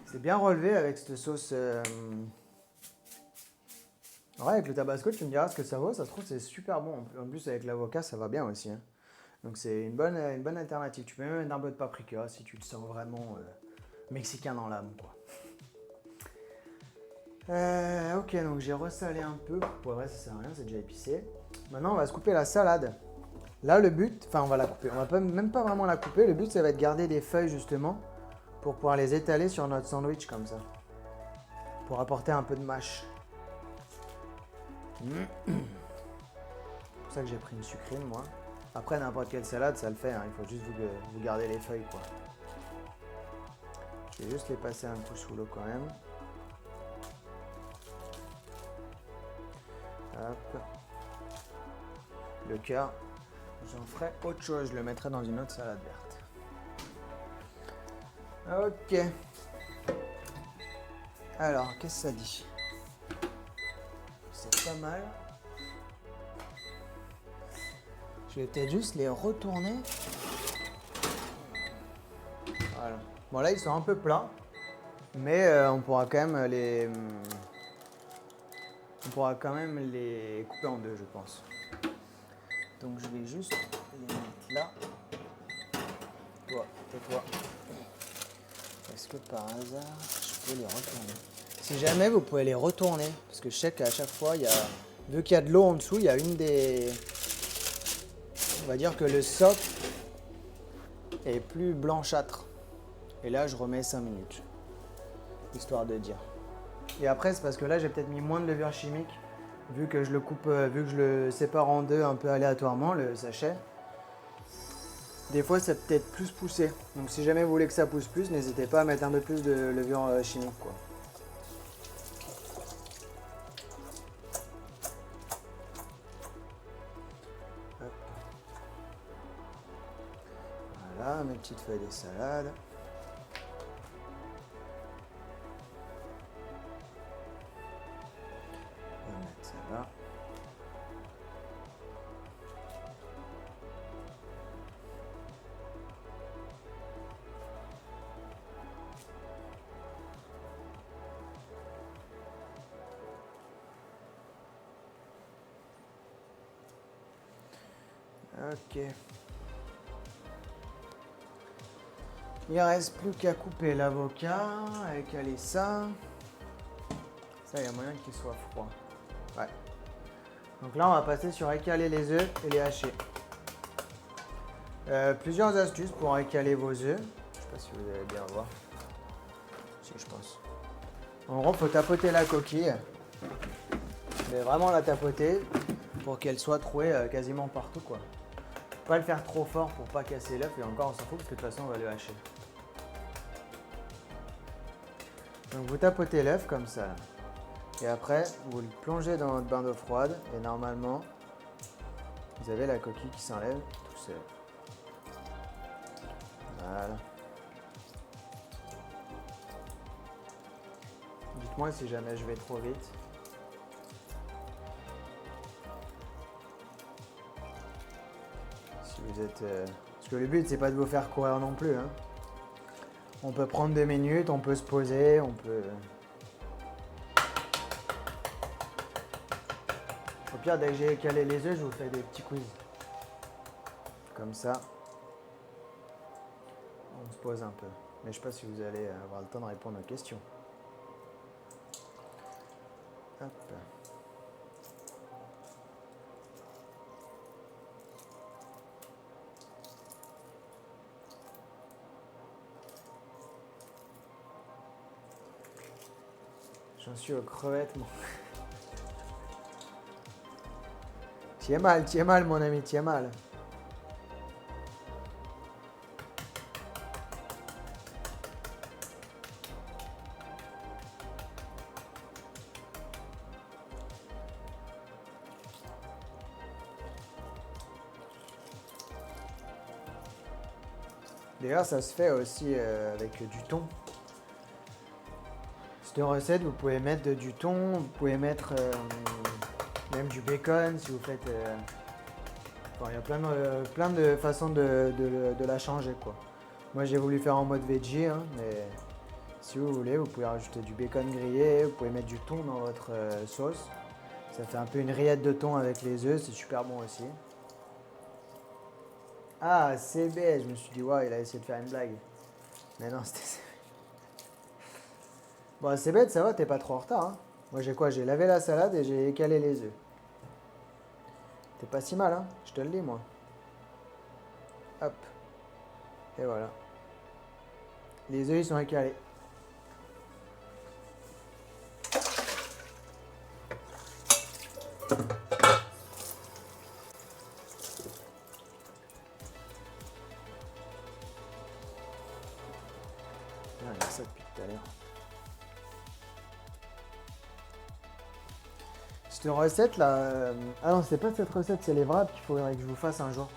C'est bien relevé avec cette sauce. Ouais, avec le tabasco, tu me diras ce que ça vaut. Ça se trouve, c'est super bon. En plus, avec l'avocat, ça va bien aussi. Hein. Donc c'est une bonne alternative. Tu peux même mettre un peu de paprika si tu te sens vraiment mexicain dans l'âme, quoi. Ok, donc j'ai ressalé un peu. Pour vrai, ça sert à rien, c'est déjà épicé. Maintenant, on va se couper la salade. Là, le but, enfin, on va la couper. On va même pas vraiment la couper. Le but, ça va être de garder des feuilles, justement, pour pouvoir les étaler sur notre sandwich, comme ça. Pour apporter un peu de mâche. C'est pour ça que j'ai pris une sucrine, moi. Après, n'importe quelle salade, ça le fait. Hein. Il faut juste vous garder les feuilles, quoi. Je vais juste les passer un coup sous l'eau, quand même. Hop. Le cœur, j'en ferai autre chose. Je le mettrai dans une autre salade verte. Ok. Alors, qu'est-ce que ça dit? C'est pas mal. Je vais peut-être juste les retourner. Voilà. Bon, là, ils sont un peu plats. Mais on pourra quand même les... On pourra quand même les couper en deux, je pense. Donc je vais juste les mettre là. Toi et toi. Est-ce que par hasard, je peux les retourner? Si jamais, vous pouvez les retourner. Parce que je sais qu'à chaque fois, vu qu'il y a de l'eau en dessous, il y a une des... On va dire que le socle est plus blanchâtre. Et là, je remets 5 minutes. Histoire de dire. Et après, c'est parce que là, j'ai peut-être mis moins de levure chimique. Vu que je le coupe, vu que je le sépare en deux un peu aléatoirement, le sachet. Des fois, ça peut être plus poussé. Donc si jamais vous voulez que ça pousse plus, n'hésitez pas à mettre un peu plus de levure chimique, quoi. Hop. Voilà, mes petites feuilles de salade. On va mettre ça là. Ok. Il ne reste plus qu'à couper l'avocat, à écaler ça. Ça, il y a moyen qu'il soit froid. Ouais. Donc là, on va passer sur écaler les œufs et les hacher. Plusieurs astuces pour écaler vos œufs. Je sais pas si vous allez bien voir. Si, je pense. En gros, il faut tapoter la coquille. Mais vraiment la tapoter pour qu'elle soit trouée quasiment partout, quoi. Pas le faire trop fort pour pas casser l'œuf, et encore on s'en fout parce que de toute façon on va le hacher. Donc vous tapotez l'œuf comme ça. Et après vous le plongez dans votre bain d'eau froide et normalement vous avez la coquille qui s'enlève tout seul. Voilà. Dites-moi si jamais je vais trop vite. Si vous êtes... Parce que le but c'est pas de vous faire courir non plus. Hein. On peut prendre 2 minutes, on peut se poser, on peut... Au pire, dès que j'ai calé les œufs, je vous fais des petits quiz. Comme ça. On se pose un peu. Mais je sais pas si vous allez avoir le temps de répondre aux questions. Hop. J'en suis aux crevettes, moi. T'y es mal, mon ami, t'y es mal. D'ailleurs, ça se fait aussi avec du thon. Cette recette, vous pouvez mettre du thon, vous pouvez mettre même du bacon si vous faites... Enfin, il y a plein de façons de la changer, quoi. Moi, j'ai voulu faire en mode veggie, hein, mais si vous voulez, vous pouvez rajouter du bacon grillé, vous pouvez mettre du thon dans votre sauce. Ça fait un peu une rillette de thon avec les œufs, c'est super bon aussi. Ah, CB, je me suis dit, ouais, il a essayé de faire une blague. Mais non, c'était CB. Bon, c'est bête, ça va, t'es pas trop en retard. Hein. Moi, j'ai quoi? J'ai lavé la salade et j'ai écalé les œufs. T'es pas si mal, hein? Je te le dis, moi. Hop. Et voilà. Les œufs, ils sont écalés. Ah, il y a ça depuis tout à l'heure. Cette recette là. Ah non, c'est pas cette recette, c'est les wraps qu'il faudrait que je vous fasse un jour.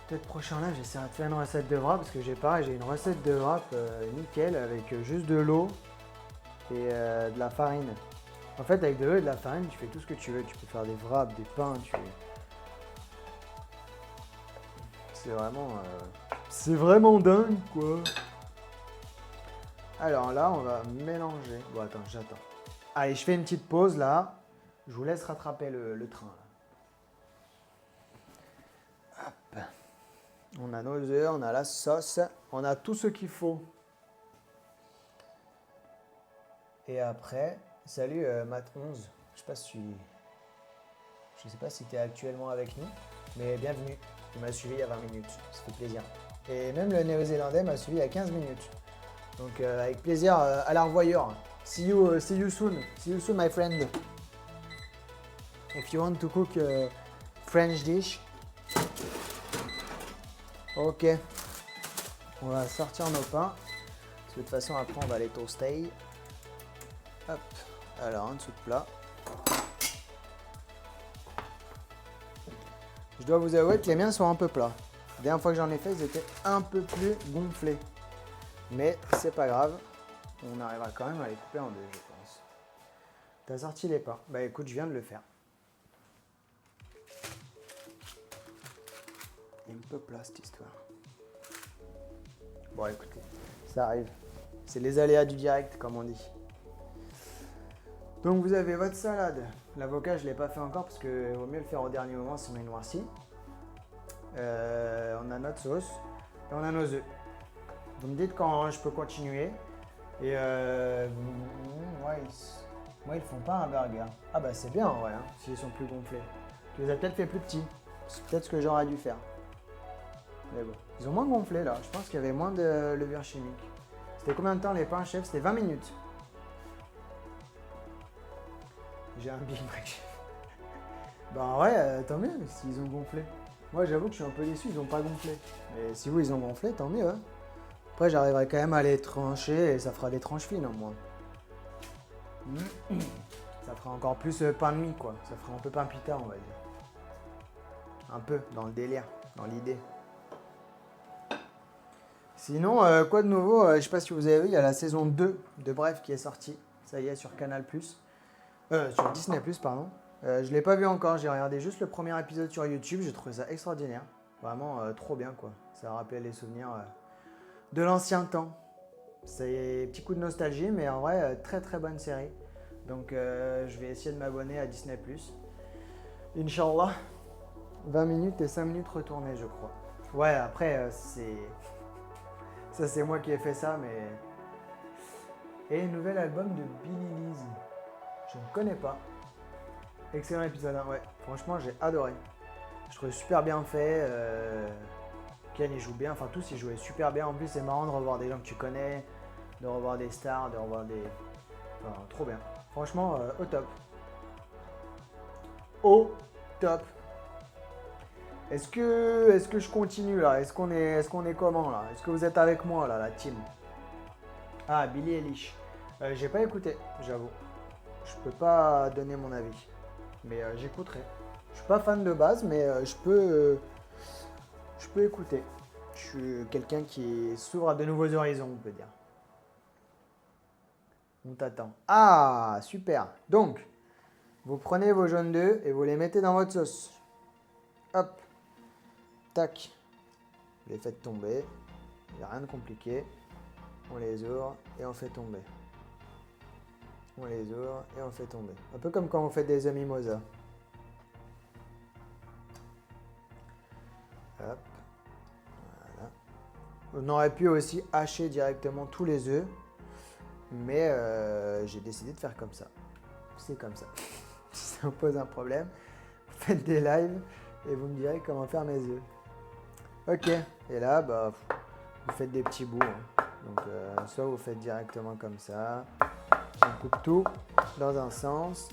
Peut-être prochain live, j'essaierai de faire une recette de wrap parce que j'ai pareil, j'ai une recette de wrap nickel avec juste de l'eau et de la farine. En fait, avec de l'eau et de la farine, tu fais tout ce que tu veux. Tu peux faire des wraps, des pains, c'est vraiment dingue quoi. Alors là, on va mélanger. Bon, attends, j'attends. Allez, je fais une petite pause là. Je vous laisse rattraper le train. Là. Hop. On a nos œufs, on a la sauce, on a tout ce qu'il faut. Et après, salut Mat11. Je sais pas si tu es actuellement avec nous, mais bienvenue. Tu m'as suivi il y a 20 minutes, ça fait plaisir. Et même le néo-zélandais m'a suivi il y a 15 minutes. Donc avec plaisir, à la revoyure. See you soon. See you soon, my friend. If you want to cook French dish. Ok. On va sortir nos pains. Parce que de toute façon, après, on va les toaster. Hop. Alors, en dessous de plat. Je dois vous avouer que les miens sont un peu plats. La dernière fois que j'en ai fait, ils étaient un peu plus gonflés. Mais c'est pas grave. On arrivera quand même à les couper en deux, je pense. T'as sorti les pains. Bah écoute, je viens de le faire. Il est un peu plat cette histoire. Bon écoutez, ça arrive. C'est les aléas du direct, comme on dit. Donc vous avez votre salade. L'avocat, je ne l'ai pas fait encore parce qu'il vaut mieux le faire au dernier moment, sinon il noircit. On a notre sauce et on a nos œufs. Vous me dites quand je peux continuer. Et moi, ils font pas un burger. Ah bah c'est bien en vrai, hein, s'ils sont plus gonflés. Tu les as peut-être fait plus petits. C'est peut-être ce que j'aurais dû faire. Mais bon, ils ont moins gonflé là. Je pense qu'il y avait moins de levure chimique. C'était combien de temps les pains, chef? C'était 20 minutes. J'ai un Big Mac. Bah ouais, tant mieux s'ils ont gonflé. Moi j'avoue que je suis un peu déçu, ils ont pas gonflé. Mais si vous ils ont gonflé, tant mieux. Hein. Après j'arriverai quand même à les trancher et ça fera des tranches fines au moins. Ça fera encore plus pain de mie quoi. Ça fera un peu pain pita on va dire. Un peu dans le délire, dans l'idée. Sinon, quoi de nouveau je sais pas si vous avez vu, il y a la saison 2 de Bref qui est sortie. Ça y est, sur Canal+. Sur Disney+, pardon. Je l'ai pas vu encore, j'ai regardé juste le premier épisode sur YouTube, j'ai trouvé ça extraordinaire. Vraiment trop bien quoi. Ça rappelle les souvenirs de l'ancien temps. C'est un petit coup de nostalgie, mais en vrai, très très bonne série. Donc je vais essayer de m'abonner à Disney+. Inch'Allah. 20 minutes et 5 minutes retournées, je crois. Ouais, après, ça c'est moi qui ai fait ça, mais... Et nouvel album de Billie Liz. Je ne connais pas. Excellent épisode 1, ouais. Franchement, j'ai adoré. Je trouvais super bien fait. Ken, il joue bien. Enfin, tous, ils jouaient super bien. En plus, c'est marrant de revoir des gens que tu connais, de revoir des stars, de revoir des... Enfin, trop bien. Franchement, au top. Au top. Est-ce que je continue là? Est-ce qu'on est comment là? Est-ce que vous êtes avec moi là, la team? Ah, Billie Eilish. J'ai pas écouté, j'avoue. Je peux pas donner mon avis. Mais j'écouterai. Je suis pas fan de base, mais je peux écouter. Je suis quelqu'un qui s'ouvre à de nouveaux horizons, on peut dire. On t'attend. Ah, super. Donc, vous prenez vos jaunes d'œufs et vous les mettez dans votre sauce. Hop. Tac. Vous les faites tomber. Il n'y a rien de compliqué. On les ouvre et on fait tomber. On les ouvre et on fait tomber. Un peu comme quand on fait des œufs mimosa. Hop. On aurait pu aussi hacher directement tous les œufs, mais j'ai décidé de faire comme ça. C'est comme ça. Si ça vous pose un problème, vous faites des lives et vous me direz comment faire mes œufs. Ok, et là, bah, vous faites des petits bouts. Hein. Donc, soit vous faites directement comme ça. On coupe tout dans un sens.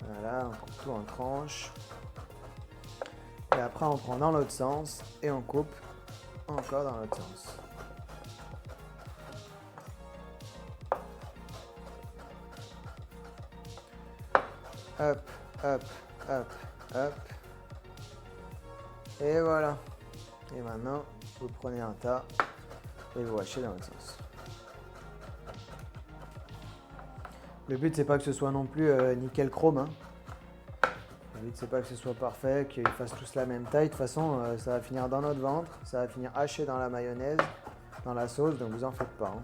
Voilà, on coupe tout en tranches. Et après, on prend dans l'autre sens et on coupe encore dans l'autre sens. Hop, hop, hop, hop. Et voilà. Et maintenant, vous prenez un tas et vous hachez dans l'autre sens. Le but, c'est pas que ce soit non plus nickel chrome. Hein. Le but, c'est pas que ce soit parfait, qu'ils fassent tous la même taille. De toute façon, ça va finir dans notre ventre. Ça va finir haché dans la mayonnaise, dans la sauce. Donc, vous en faites pas. Hein.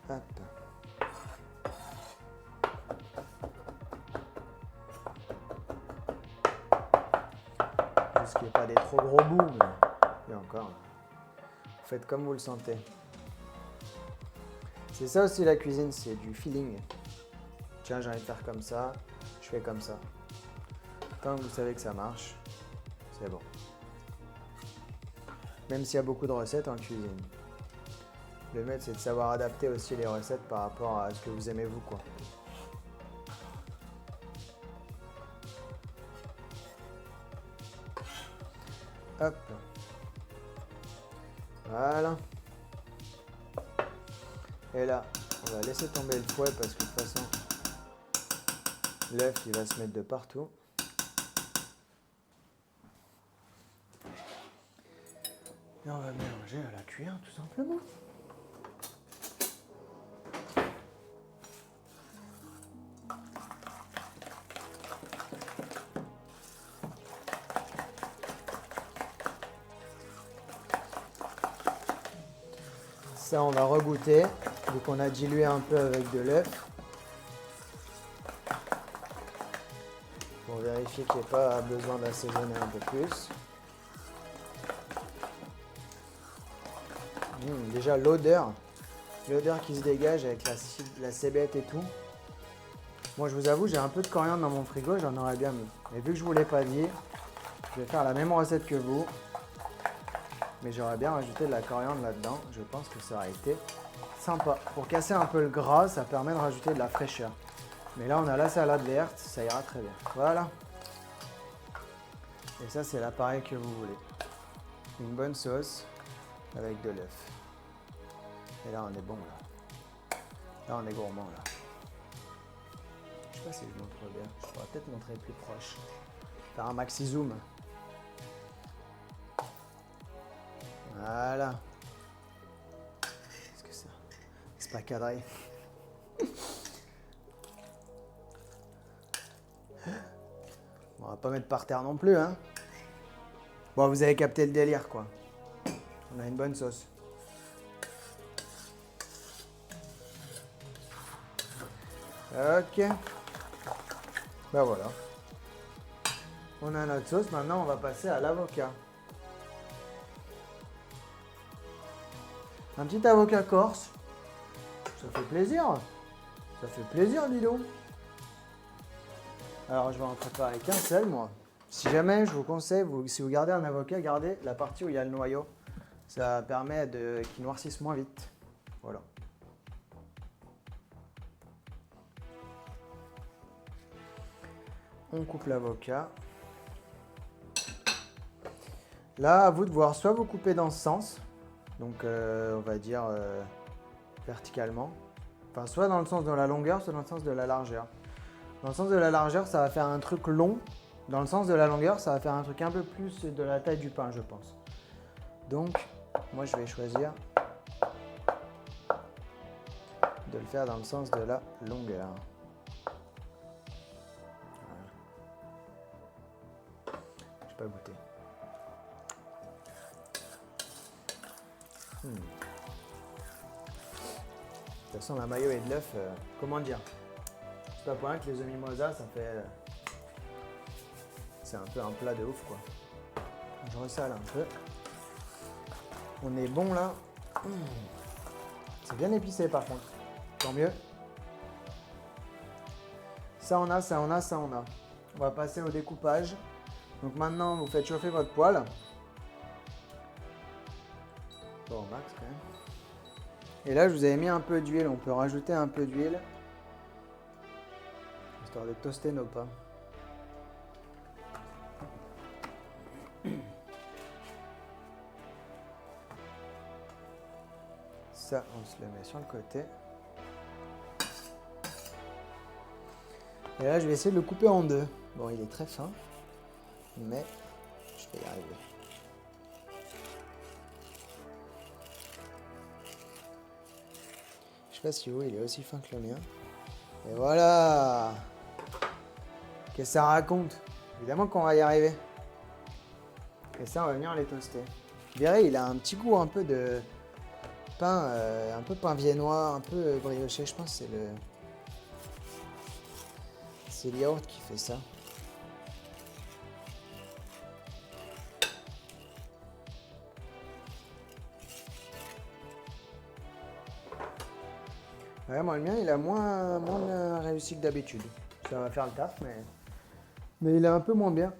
Hop. Juste qu'il n'y ait pas des trop gros bouts. Mais... Et encore, faites comme vous le sentez. C'est ça aussi la cuisine, c'est du feeling. Tiens, j'ai envie de faire comme ça, je fais comme ça. Tant que vous savez que ça marche, c'est bon. Même s'il y a beaucoup de recettes en cuisine. Le mieux, c'est de savoir adapter aussi les recettes par rapport à ce que vous aimez vous, quoi. Hop. Voilà. Et là, on va laisser tomber le fouet parce que de toute façon, l'œuf, il va se mettre de partout. Et on va mélanger à la cuillère, tout simplement. Ça, on va regoûter, vu qu'on a dilué un peu avec de l'œuf. Pour vérifier qu'il n'y ait pas besoin d'assaisonner un peu plus. Déjà l'odeur qui se dégage avec la cébette et tout. Moi, je vous avoue, j'ai un peu de coriandre dans mon frigo, j'en aurais bien mis. Mais vu que je ne vous l'ai pas dit, je vais faire la même recette que vous. Mais j'aurais bien rajouté de la coriandre là-dedans. Je pense que ça aurait été sympa. Pour casser un peu le gras, ça permet de rajouter de la fraîcheur. Mais là, on a la salade verte, ça ira très bien. Voilà. Et ça, c'est l'appareil que vous voulez. Une bonne sauce avec de l'œuf. Et là, on est bon, là. Là, on est gourmand, là. Je sais pas si je montre bien. Je pourrais peut-être montrer plus proche. Faire un maxi zoom. Voilà. Qu'est-ce que ça? C'est pas cadré. On va pas mettre par terre non plus, hein. Bon, vous avez capté le délire, quoi. On a une bonne sauce. Ok. Ben voilà. On a notre sauce. Maintenant, on va passer à l'avocat. Un petit avocat corse. Ça fait plaisir. Ça fait plaisir, dis donc. Alors, je vais en préparer qu'un seul, moi. Si jamais, je vous conseille, si vous gardez un avocat, gardez la partie où il y a le noyau. Ça permet qu'il noircisse moins vite. Voilà. On coupe l'avocat. Là, à vous de voir. Soit vous coupez dans ce sens. Donc, on va dire verticalement. Enfin, soit dans le sens de la longueur, soit dans le sens de la largeur. Dans le sens de la largeur, ça va faire un truc long. Dans le sens de la longueur, ça va faire un truc un peu plus de la taille du pain, je pense. Donc, moi, je vais choisir de le faire dans le sens de la longueur. Voilà. Je n'ai pas goûté. toute façon, la mayo et de l'œuf, comment dire? C'est pas pour rien que les œufs mimosa, ça fait... c'est un peu un plat de ouf, quoi. Je ressale un peu. On est bon, là. C'est bien épicé, par contre. Tant mieux. Ça, on a, ça, on a, ça, on a. On va passer au découpage. Donc maintenant, vous faites chauffer votre poêle. Bon, max, quand même. Et là, je vous avais mis un peu d'huile. On peut rajouter un peu d'huile. Histoire de toaster nos pains. Ça, on se le met sur le côté. Et là, je vais essayer de le couper en deux. Bon, il est très fin, mais je vais y arriver. Je sais pas si il est aussi fin que le mien. Et voilà! Qu'est-ce que ça raconte? Évidemment qu'on va y arriver. Et ça, on va venir les toaster. Vous verrez, il a un petit goût un peu de pain, un peu pain viennois, un peu brioché. Je pense que c'est le yaourt qui fait ça. Ouais, moi, le mien, il a moins bien réussi que d'habitude. Ça va faire le taf, mais il est un peu moins bien.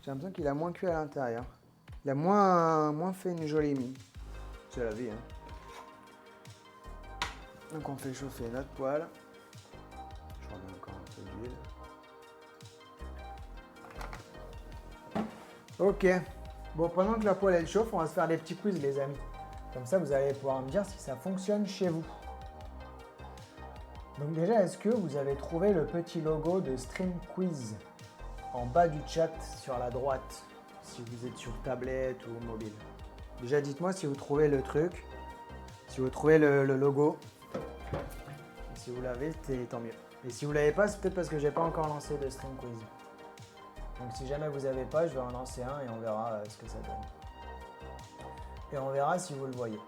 J'ai l'impression qu'il a moins cuit à l'intérieur. Il a moins fait une jolie mie. C'est la vie, hein. Donc on fait chauffer notre poêle. Je remets encore un peu d'huile. Ok. Bon, pendant que la poêle elle chauffe, on va se faire des petits quiz, les amis. Comme ça, vous allez pouvoir me dire si ça fonctionne chez vous. Donc déjà, est-ce que vous avez trouvé le petit logo de Stream Quiz en bas du chat sur la droite, si vous êtes sur tablette ou mobile? Déjà, dites-moi si vous trouvez le truc, si vous trouvez le logo. Et si vous l'avez, tant mieux. Et si vous ne l'avez pas, c'est peut-être parce que j'ai pas encore lancé de Stream Quiz. Donc si jamais vous n'avez pas, je vais en lancer un et on verra ce que ça donne. Et on verra si vous le voyez.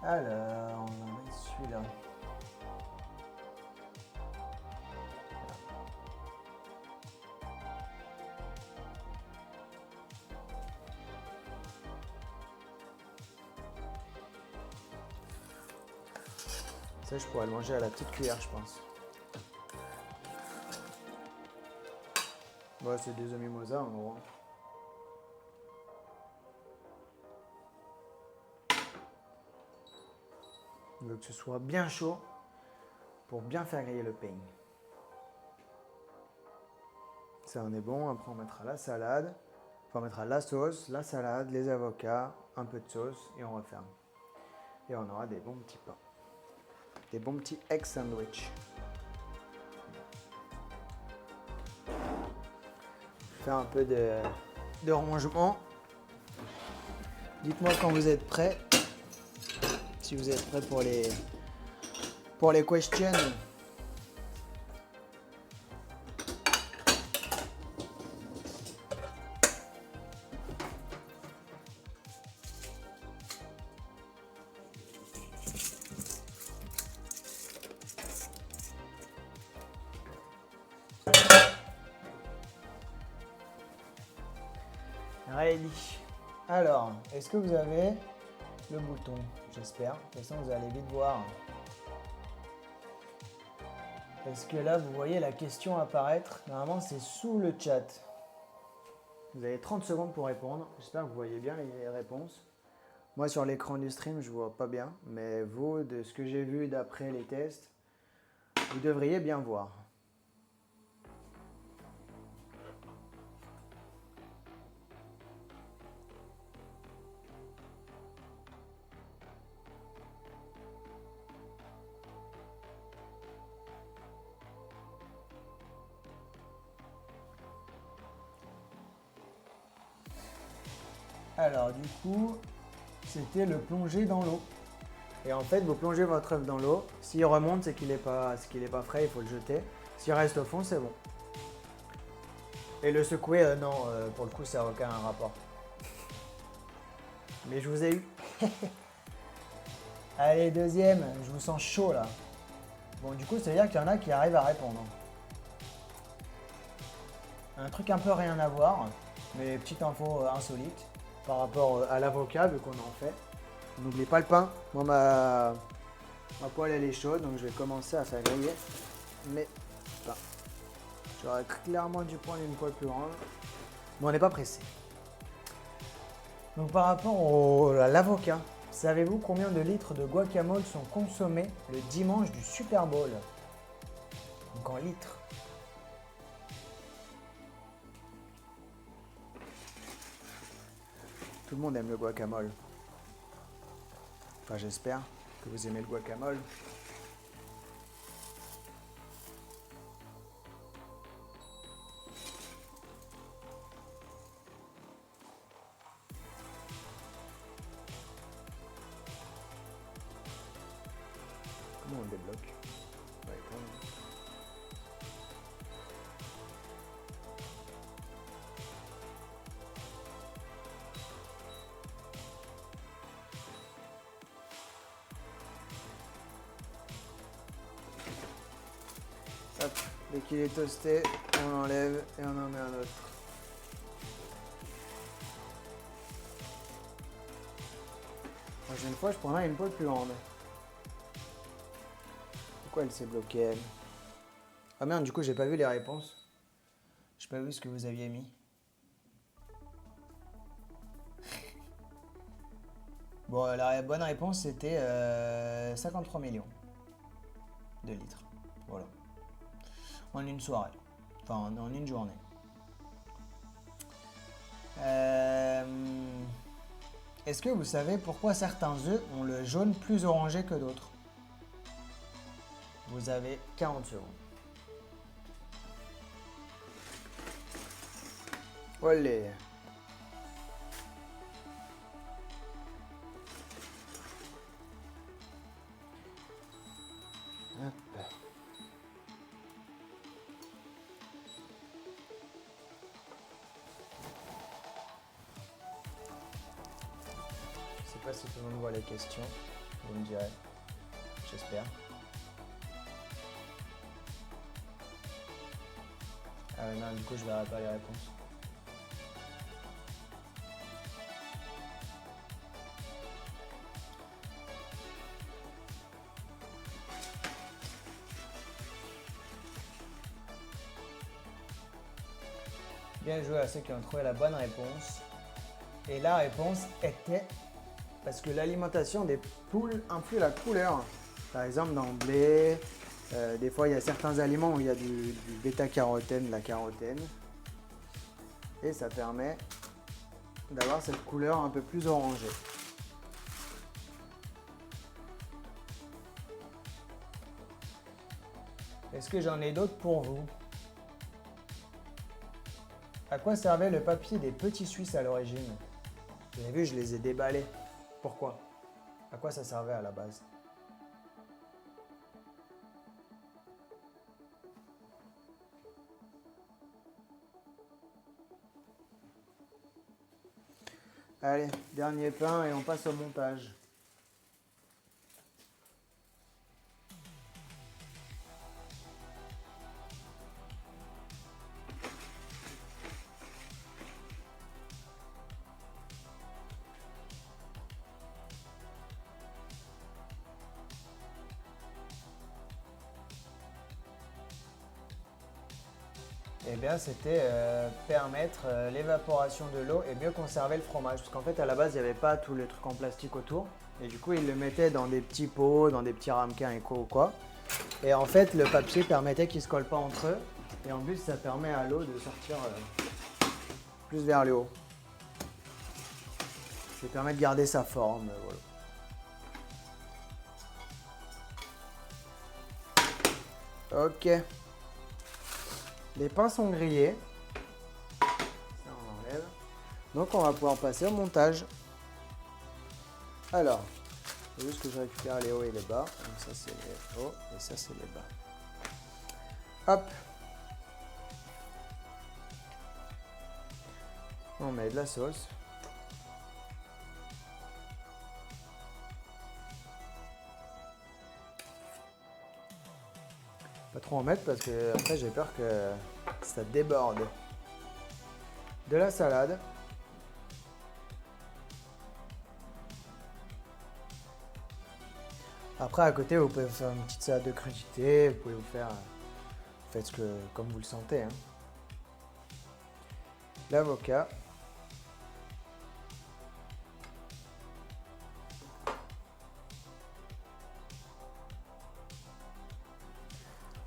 Alors, on va mettre celui-là. Ça, je pourrais le manger à la petite cuillère, je pense. Ouais, c'est des œufs mimosa en gros. Il veut que ce soit bien chaud pour bien faire griller le pain. Ça en est bon. Après, on mettra la salade. Enfin, on mettra la sauce, la salade, les avocats, un peu de sauce et on referme. Et on aura des bons petits pains. Des bons petits egg sandwich. Faire un peu de rangement. Dites-moi quand vous êtes prêts. Si vous êtes prêts pour les questions. Ready. Alors, est-ce que vous avez le bouton? J'espère. De toute façon, vous allez vite voir. Est-ce que là, vous voyez la question apparaître? Normalement, c'est sous le chat. Vous avez 30 secondes pour répondre. J'espère que vous voyez bien les réponses. Moi, sur l'écran du stream, je ne vois pas bien. Mais vous, de ce que j'ai vu d'après les tests, vous devriez bien voir. Alors du coup, c'était le plonger dans l'eau. Et en fait, vous plongez votre œuf dans l'eau. S'il remonte, c'est qu'il n'est pas frais, il faut le jeter. S'il reste au fond, c'est bon. Et le secouer, non, pour le coup, ça n'a aucun rapport. Mais je vous ai eu. Allez, deuxième. Je vous sens chaud là. Bon, du coup, ça veut dire qu'il y en a qui arrivent à répondre. Un truc un peu rien à voir, mais petite info insolite par rapport à l'avocat, vu qu'on en fait. N'oubliez pas le pain. Moi, ma poêle, elle est chaude, donc je vais commencer à faire griller mes pains. J'aurais clairement dû prendre une poêle plus grande, mais on n'est pas pressé. Donc, par rapport à l'avocat, savez-vous combien de litres de guacamole sont consommés le dimanche du Super Bowl? Donc en litres. Tout le monde aime le guacamole. Enfin, j'espère que vous aimez le guacamole. Comment on le débloque? Ouais, hop, dès qu'il est toasté, on l'enlève et on en met un autre. La prochaine fois, je prendrai une poêle plus grande. Pourquoi elle s'est bloquée, elle? Ah merde, du coup, j'ai pas vu les réponses. J'ai pas vu ce que vous aviez mis. Bon, la bonne réponse, c'était 53 millions de litres. Voilà. En une soirée. Enfin, en une journée. Est-ce que vous savez pourquoi certains œufs ont le jaune plus orangé que d'autres? Vous avez 40 secondes. Olé. Hop. Je sais pas si tout le monde voit les questions, vous me direz. J'espère. Ah non, du coup je verrai pas les réponses. Bien joué à ceux qui ont trouvé la bonne réponse. Et la réponse était parce que l'alimentation des poules influe la couleur. Par exemple, dans le blé, des fois il y a certains aliments où il y a du bêta-carotène, de la carotène. Et ça permet d'avoir cette couleur un peu plus orangée. Est-ce que j'en ai d'autres pour vous? À quoi servait le papier des petits Suisses à l'origine? Vous avez vu, je les ai déballés. Pourquoi? À quoi ça servait à la base? Allez, dernier pain et on passe au montage. Eh bien, c'était permettre l'évaporation de l'eau et mieux conserver le fromage. Parce qu'en fait, à la base, il n'y avait pas tous les trucs en plastique autour. Et du coup, ils le mettaient dans des petits pots, dans des petits ramequins et quoi. Et en fait, le papier permettait qu'ils ne se collent pas entre eux. Et en plus, ça permet à l'eau de sortir plus vers le haut. Ça permet de garder sa forme. Voilà. Ok. Les pains sont grillés. Ça, on enlève. Donc, on va pouvoir passer au montage. Alors, il faut juste que je récupère les hauts et les bas. Donc, ça, c'est les hauts et ça, c'est les bas. Hop. On met de la sauce. Pas trop en mettre parce que après j'ai peur que ça déborde. De la salade. Après à côté vous pouvez faire une petite salade de crudité, vous pouvez vous faire... faites comme vous le sentez. Hein. L'avocat.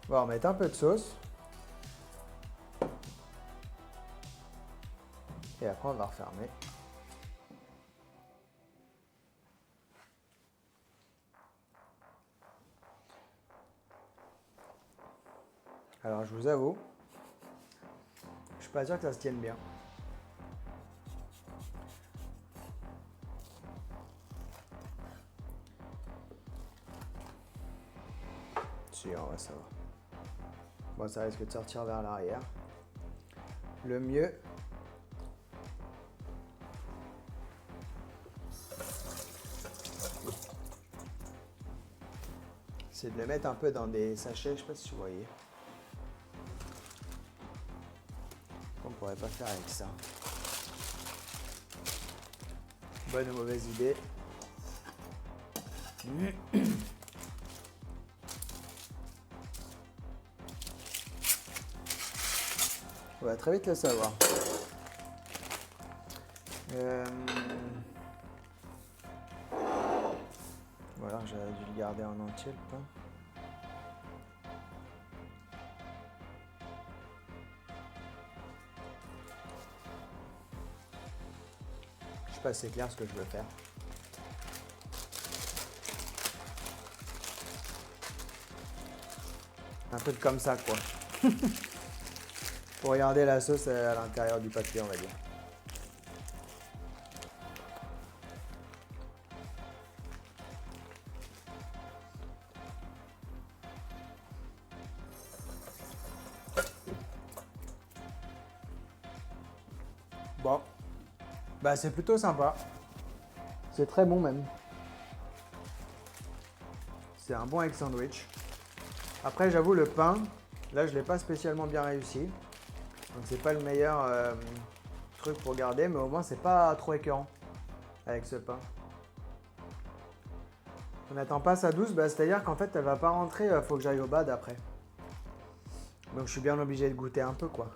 On va remettre un peu de sauce. Et après on va refermer. Alors je vous avoue, je suis pas sûr que ça se tienne bien. Si, en vrai ça va. Bon, ça risque de sortir vers l'arrière. Le mieux, c'est de le mettre un peu dans des sachets, je sais pas si vous voyez. On pourrait pas faire avec ça. Bonne ou mauvaise idée. On va très vite le savoir. Voilà, j'aurais dû le garder en entier le pain. Je sais pas si c'est clair ce que je veux faire. Un truc comme ça quoi. Pour regarder la sauce à l'intérieur du papier on va dire. Bon, bah c'est plutôt sympa. C'est très bon même. C'est un bon egg sandwich. Après j'avoue le pain, là je l'ai pas spécialement bien réussi. Donc c'est pas le meilleur truc pour garder, mais au moins c'est pas trop écœurant avec ce pain. On n'attend pas sa douce, bah, c'est-à-dire qu'en fait elle va pas rentrer, faut que j'aille au bad après. Donc je suis bien obligé de goûter un peu quoi.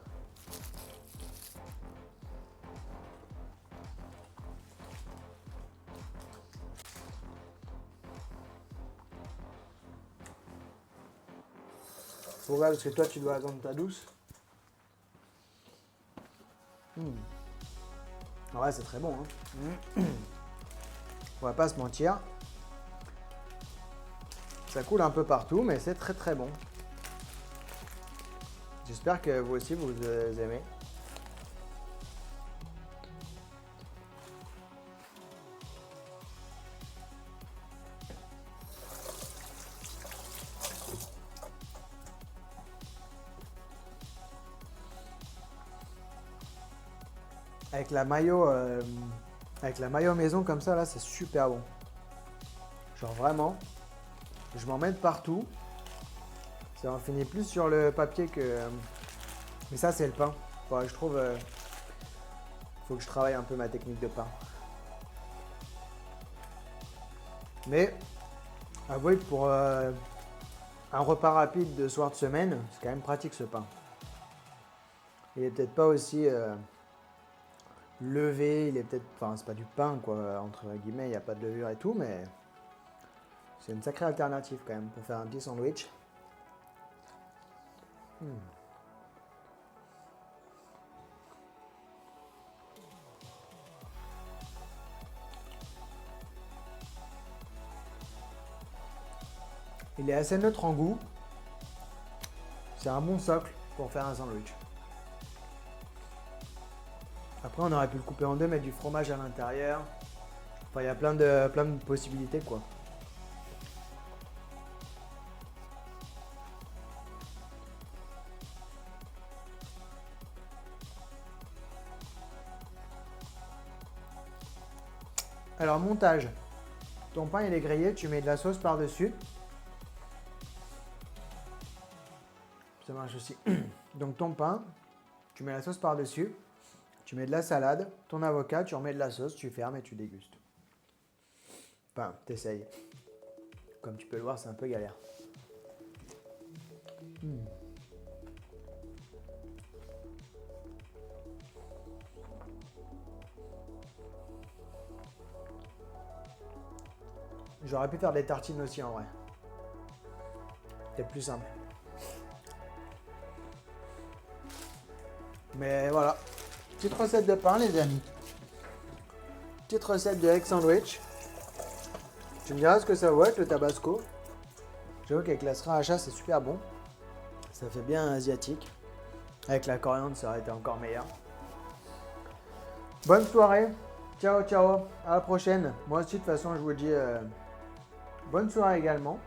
Pourquoi? Parce que toi tu dois attendre ta douce. Ouais, c'est très bon. Hein. On va pas se mentir. Ça coule un peu partout, mais c'est très très bon. J'espère que vous aussi vous aimez. Avec la mayo maison comme ça, là, c'est super bon. Genre vraiment, je m'en mets de partout. Ça en finit plus sur le papier que... Mais ça, c'est le pain. Faudrait que je trouve... faut que je travaille un peu ma technique de pain. Mais, avouez que pour un repas rapide de soir de semaine, c'est quand même pratique ce pain. Il est peut-être pas aussi... levé, il est peut-être, enfin c'est pas du pain quoi, entre guillemets, il n'y a pas de levure et tout, mais c'est une sacrée alternative quand même pour faire un petit sandwich. Il est assez neutre en goût, c'est un bon socle pour faire un sandwich. Après on aurait pu le couper en deux, mettre du fromage à l'intérieur, enfin il y a plein de possibilités quoi. Alors montage, ton pain il est grillé, tu mets de la sauce par-dessus. Ça marche aussi. Donc ton pain, tu mets la sauce par-dessus, tu mets de la salade, ton avocat, tu remets de la sauce, tu fermes et tu dégustes. Enfin, t'essayes. Comme tu peux le voir, c'est un peu galère. J'aurais pu faire des tartines aussi en vrai. Peut-être plus simple. Mais voilà. Petite recette de pain, les amis. Petite recette de egg sandwich. Tu me diras ce que ça vaut avec le tabasco. J'avoue qu'avec la sriracha, c'est super bon. Ça fait bien asiatique. Avec la coriandre, ça aurait été encore meilleur. Bonne soirée. Ciao, ciao. À la prochaine. Moi aussi, de toute façon, je vous dis bonne soirée également.